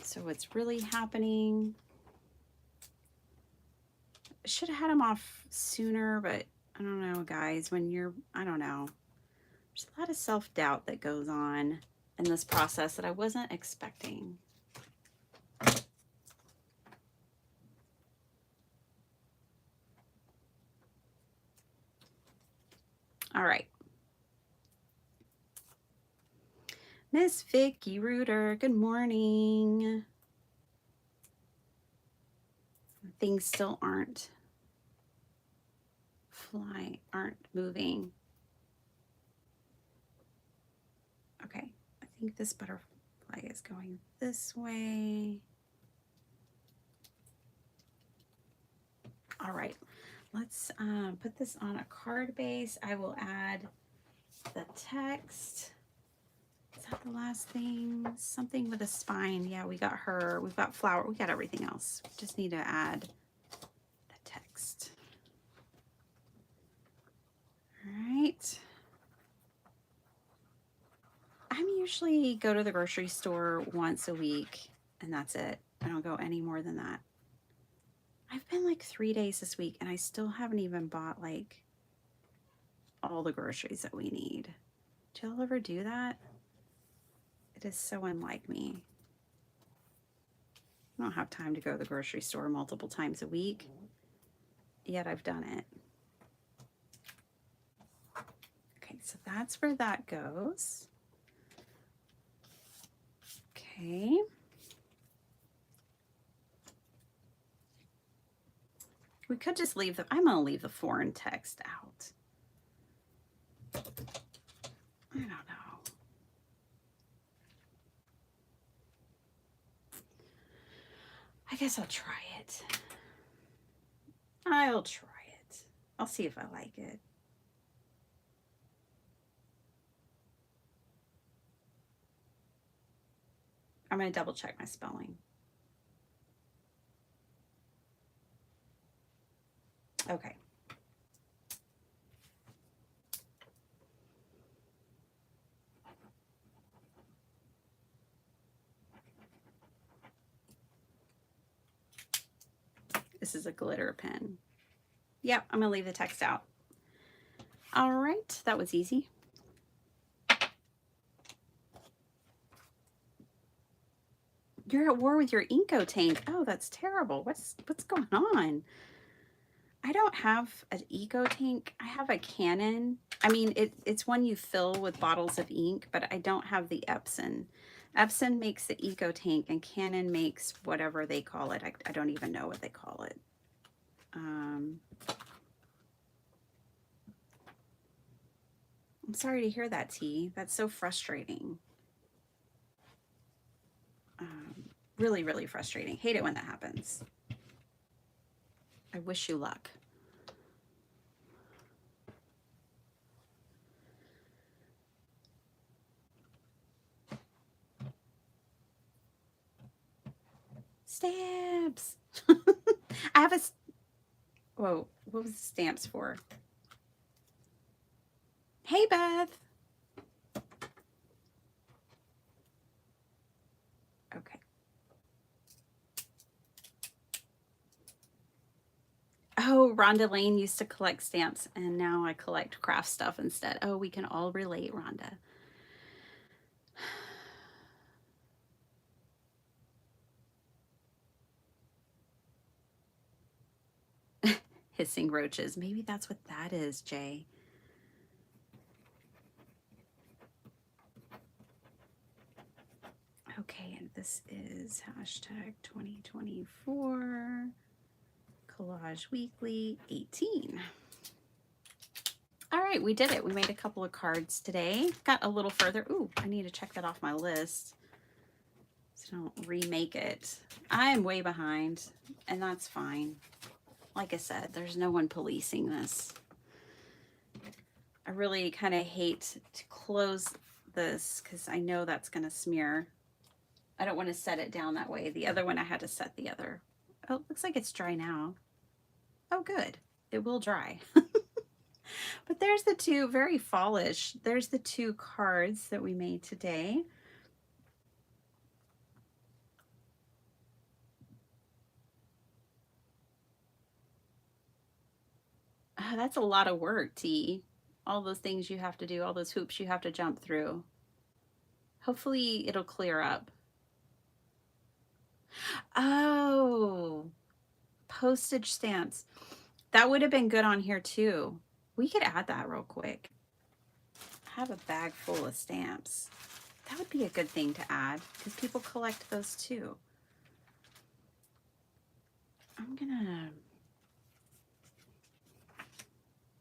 A: So it's really happening. I should have had them off sooner, but I don't know, guys. When you're, I don't know. There's a lot of self-doubt that goes on in this process that I wasn't expecting. All right. Miss Vicky Reuter, good morning. Things still aren't moving. Okay, I think this butterfly is going this way. All right, let's put this on a card base. I will add the text. Is that the last thing? Something with a spine. Yeah, we got her. We've got flower. We got everything else. We just need to add the text. All right. I'm usually go to the grocery store once a week and that's it. I don't go any more than that. I've been like 3 days this week and I still haven't even bought like all the groceries that we need. Do y'all ever do that? It is so unlike me. I don't have time to go to the grocery store multiple times a week, yet I've done it. Okay, so that's where that goes. Okay. We could just leave I'm gonna leave the foreign text out. I don't know. I guess I'll try it. I'll try it. I'll see if I like it. I'm gonna double check my spelling. Okay. This is a glitter pen. Yep, I'm gonna leave the text out. All right, that was easy. You're at war with your Inco tank. Oh, that's terrible. What's going on? I don't have an Eco tank. I have a Canon. I mean, it's one you fill with bottles of ink, but I don't have the Epson. Epson makes the Eco tank, and Canon makes whatever they call it. I don't even know what they call it. I'm sorry to hear that, T. That's so frustrating. Really, really frustrating. Hate it when that happens. I wish you luck. Stamps. I have a... Whoa, what was the stamps for? Hey, Beth. Okay. Oh, Rhonda Lane used to collect stamps, and now I collect craft stuff instead. Oh, we can all relate, Rhonda. Hissing roaches. Maybe that's what that is, Jay. Okay, and this is hashtag 2024 Collage Weekly 18. All right, we did it. We made a couple of cards today. Got a little further. Ooh, I need to check that off my list so I don't remake it. I'm way behind, and that's fine. Like I said, there's no one policing this. I really kind of hate to close this because I know that's going to smear. I don't want to set it down that way. The other one, I had to set the other. Oh, it looks like it's dry now. Oh, good. It will dry. But there's the two, very fallish. There's the two cards that we made today. Oh, that's a lot of work, T. All those things you have to do, all those hoops you have to jump through. Hopefully it'll clear up. Oh, postage stamps. That would have been good on here too. We could add that real quick. I have a bag full of stamps. That would be a good thing to add because people collect those too. I'm gonna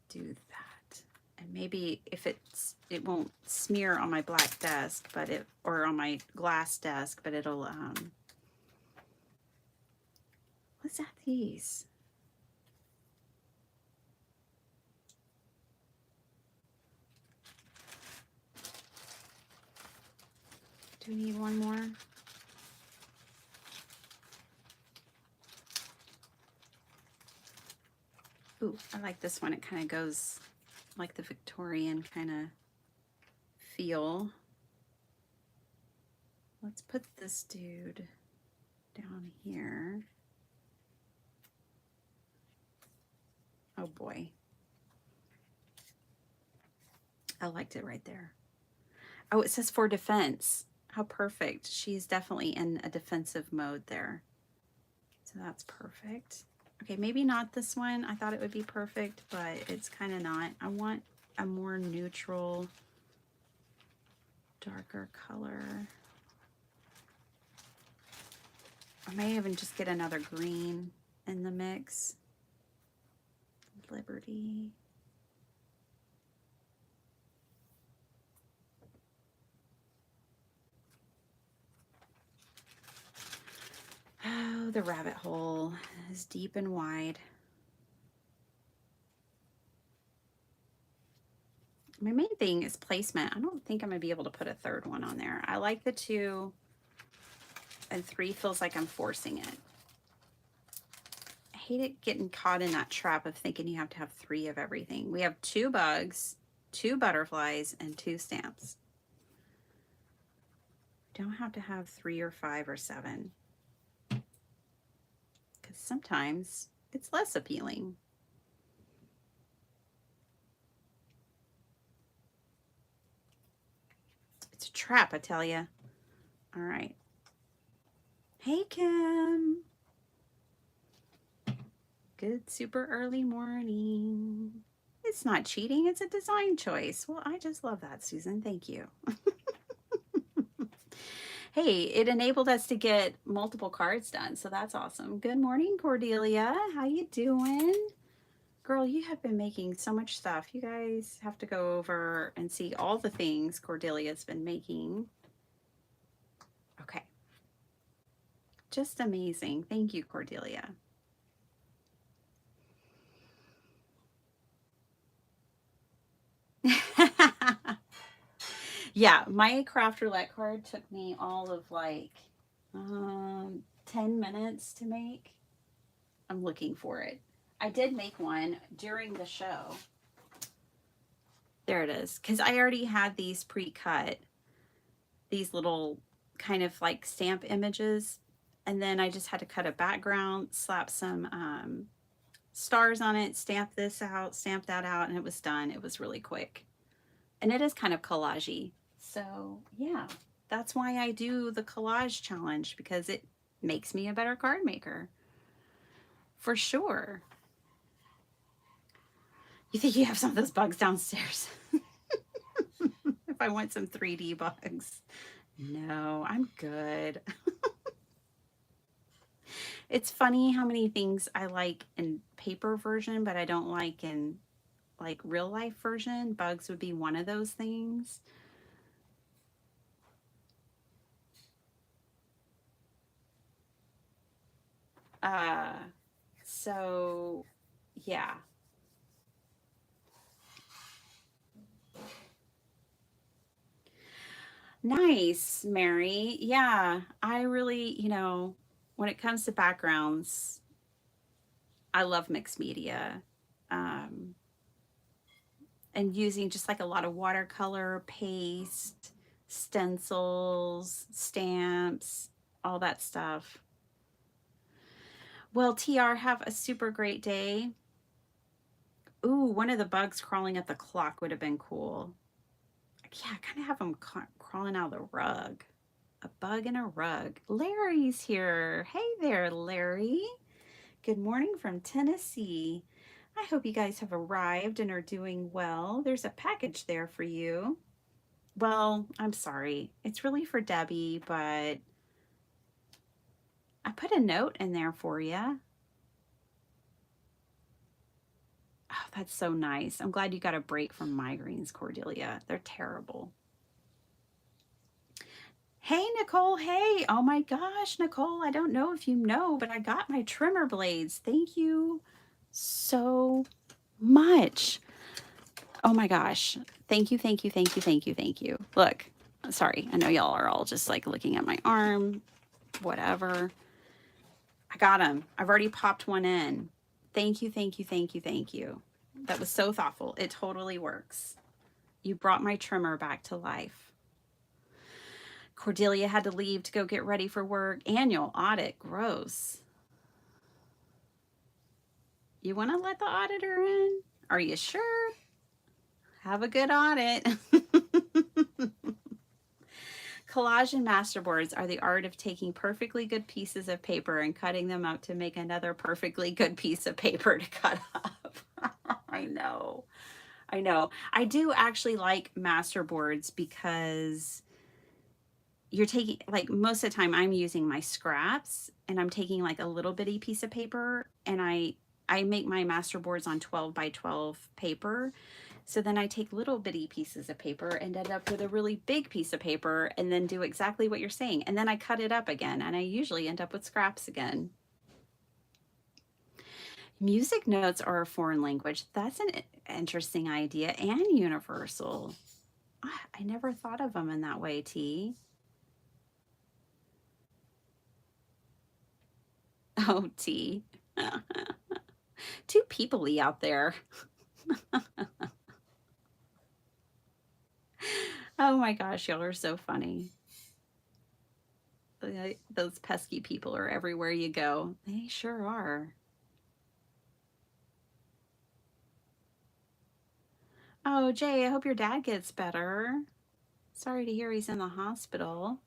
A: do that. And maybe if it won't smear on my black desk, but or on my glass desk, but it'll let's add these. Do we need one more? Ooh, I like this one. It kind of goes like the Victorian kind of feel. Let's put this dude down here. Oh boy. I liked it right there. Oh, it says for defense. How perfect. She's definitely in a defensive mode there. So that's perfect. Okay, maybe not this one. I thought it would be perfect, but it's kind of not. I want a more neutral, darker color. I may even just get another green in the mix. Liberty. Oh, the rabbit hole is deep and wide. My main thing is placement. I don't think I'm gonna be able to put a third one on there. I like the 2, and 3 feels like I'm forcing it. hate it getting caught in that trap of thinking you have to have 3 of everything. We have 2 bugs, 2 butterflies, and 2 stamps. Don't have to have 3 or 5 or 7. Because sometimes it's less appealing. It's a trap, I tell you. All right. Hey, Kim. Good super early morning. It's not cheating, it's a design choice. Well, I just love that, Susan. Thank you. Hey, it enabled us to get multiple cards done, so that's awesome. Good morning, Cordelia. How you doing? Girl, you have been making so much stuff. You guys have to go over and see all the things Cordelia's been making. Okay. Just amazing. Thank you, Cordelia. Yeah, my craft roulette card took me all of like 10 minutes to make. I'm looking for it. I did make one during the show. There it is. Because I already had these pre-cut, these little kind of like stamp images. And then I just had to cut a background, slap some stars on it, stamp this out, stamp that out, and it was done. It was really quick. And it is kind of collage-y. So yeah, that's why I do the collage challenge, because it makes me a better card maker. For sure. You think you have some of those bugs downstairs? If I want some 3D bugs. No, I'm good. It's funny how many things I like in paper version, but I don't like in like real life version. Bugs would be one of those things. So yeah. Nice, Mary. Yeah, I really, when it comes to backgrounds, I love mixed media. Um, and using just like a lot of watercolor, paste, stencils, stamps, all that stuff. Well, TR, have a super great day. Ooh, one of the bugs crawling up the clock would have been cool. Yeah, kind of have them crawling out of the rug. A bug in a rug. Larry's here. Hey there, Larry. Good morning from Tennessee. I hope you guys have arrived and are doing well. There's a package there for you. Well, I'm sorry. It's really for Debbie, but I put a note in there for you. Oh, that's so nice. I'm glad you got a break from migraines, Cordelia. They're terrible. Hey, Nicole. Hey. Oh my gosh, Nicole. I don't know if you know, but I got my trimmer blades. Thank you so much. Oh my gosh. Thank you, thank you, thank you, thank you, thank you. Look, sorry. I know y'all are all just like looking at my arm, whatever. I got them. I've already popped one in. Thank you, thank you, thank you, thank you. That was so thoughtful. It totally works. You brought my trimmer back to life. Cordelia had to leave to go get ready for work. Annual audit. Gross. You want to let the auditor in? Are you sure? Have a good audit. Collage and masterboards are the art of taking perfectly good pieces of paper and cutting them up to make another perfectly good piece of paper to cut up. I know. I know. I do actually like masterboards because you're taking, like, most of the time I'm using my scraps and I'm taking like a little bitty piece of paper, and I make my masterboards on 12 by 12 paper. So then I take little bitty pieces of paper and end up with a really big piece of paper, and then do exactly what you're saying. And then I cut it up again, and I usually end up with scraps again. Music notes are a foreign language. That's an interesting idea, and universal. I never thought of them in that way, T. Oh, T. Too people-y out there. Oh my gosh, y'all are so funny. Those pesky people are everywhere you go. They sure are. Oh, Jay, I hope your dad gets better. Sorry to hear he's in the hospital.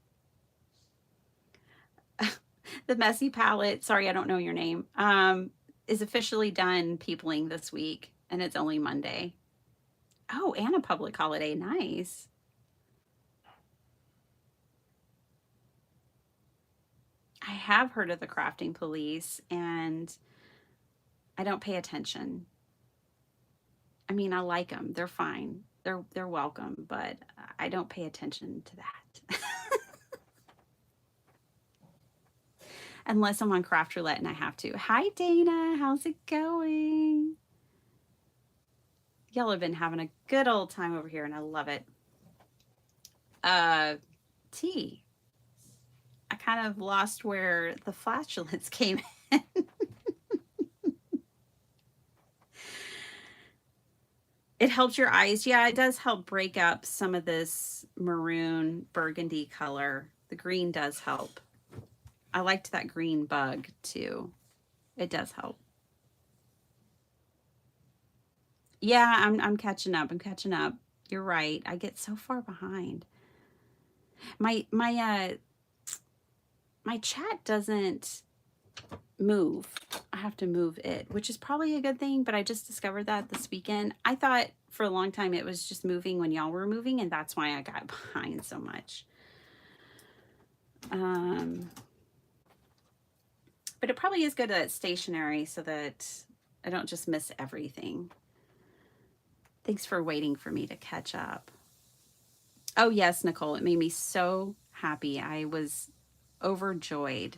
A: The messy palette, sorry, I don't know your name, is officially done peopling this week, and it's only Monday. Oh, and a public holiday. Nice. I have heard of the crafting police, and I don't pay attention. I mean, I like them. They're fine. They're welcome, but I don't pay attention to that. Unless I'm on Craft Roulette and I have to. Hi, Dana. How's it going? Y'all have been having a good old time over here, and I love it. T. I kind of lost where the flatulence came in. It helps your eyes. Yeah, it does help break up some of this maroon burgundy color. The green does help. I liked that green bug too. It does help. Yeah, I'm catching up. I'm catching up. You're right. I get so far behind. My chat doesn't move. I have to move it, which is probably a good thing, but I just discovered that this weekend. I thought for a long time it was just moving when y'all were moving, and that's why I got behind so much. But it probably is good that it's stationary so that I don't just miss everything. Thanks for waiting for me to catch up. Oh yes, Nicole, it made me so happy. I was overjoyed.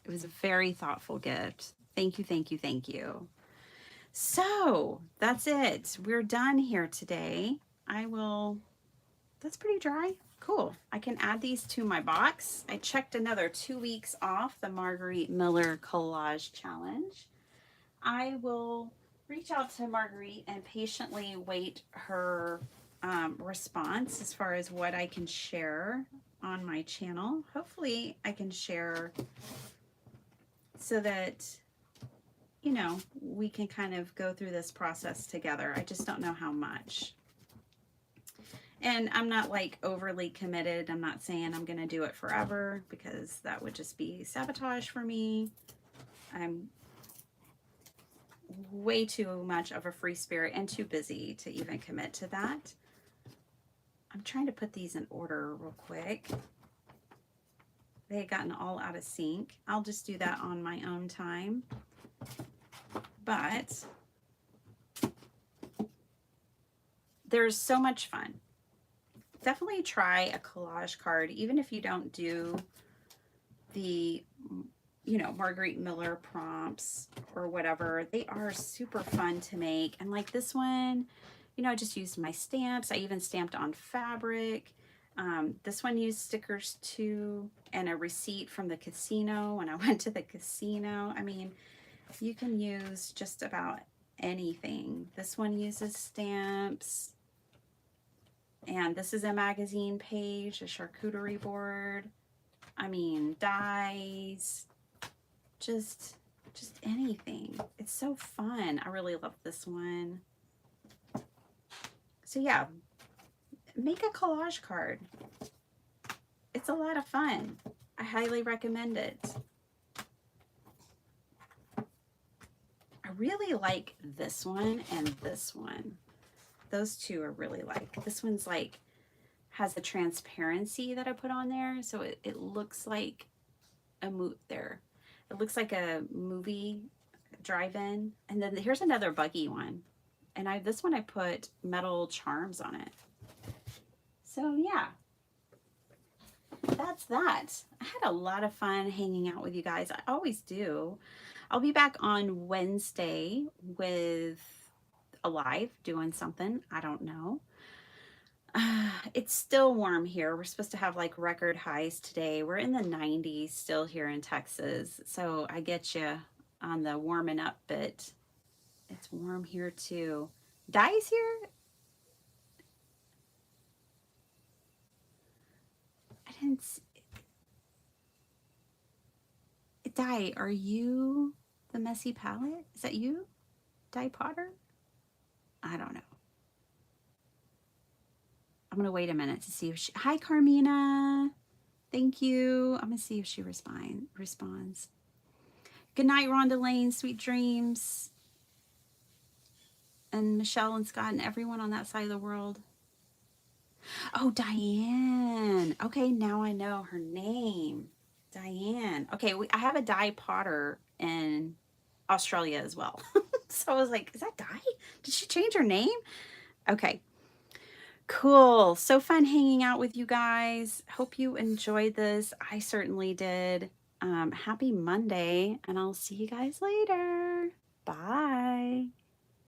A: It was a very thoughtful gift. Thank you, thank you, thank you. So that's it. We're done here today. That's pretty dry. Cool. I can add these to my box. I checked another 2 weeks off the Marguerite Miller Collage Challenge. I will reach out to Marguerite and patiently wait her response as far as what I can share on my channel. Hopefully I can share so that, you know, we can kind of go through this process together. I just don't know how much. And I'm not like overly committed. I'm not saying I'm going to do it forever because that would just be sabotage for me. I'm way too much of a free spirit and too busy to even commit to that. I'm trying to put these in order real quick. They had gotten all out of sync. I'll just do that on my own time. But there's so much fun. Definitely try a collage card, even if you don't do the, you know, Marguerite Miller prompts or whatever. They are super fun to make. And like this one, you know, I just used my stamps. I even stamped on fabric. This one used stickers too, and a receipt from the casino when I went to the casino. I mean, you can use just about anything. This one uses stamps. And this is a magazine page, a charcuterie board. I mean, dies, just anything. It's so fun. I really love this one. So yeah, make a collage card. It's a lot of fun. I highly recommend it. I really like this one and this one. Those two are really like. This one's like has the transparency that I put on there, so it looks like a there. It looks like a movie drive-in. And then here's another buggy one. And this one I put metal charms on it. So yeah, that's that. I had a lot of fun hanging out with you guys. I always do. I'll be back on Wednesday with a live doing something. I don't know. It's still warm here. We're supposed to have like record highs today. We're in the 90s still here in Texas. So I get you on the warming up bit. It's warm here too. Di's here? I didn't see. Di, are you the messy palette? Is that you? Di Potter? I don't know. I'm going to wait a minute to see if she... Hi, Carmina. Thank you. I'm going to see if she responds. Good night, Rhonda Lane. Sweet dreams. And Michelle and Scott and everyone on that side of the world. Oh, Diane. Okay, now I know her name. Diane. Okay, I have a Di Potter in Australia as well. So I was like, is that Di? Did she change her name? Okay. Cool. So fun hanging out with you guys. Hope you enjoyed this. I certainly did. Happy Monday, and I'll see you guys later. Bye.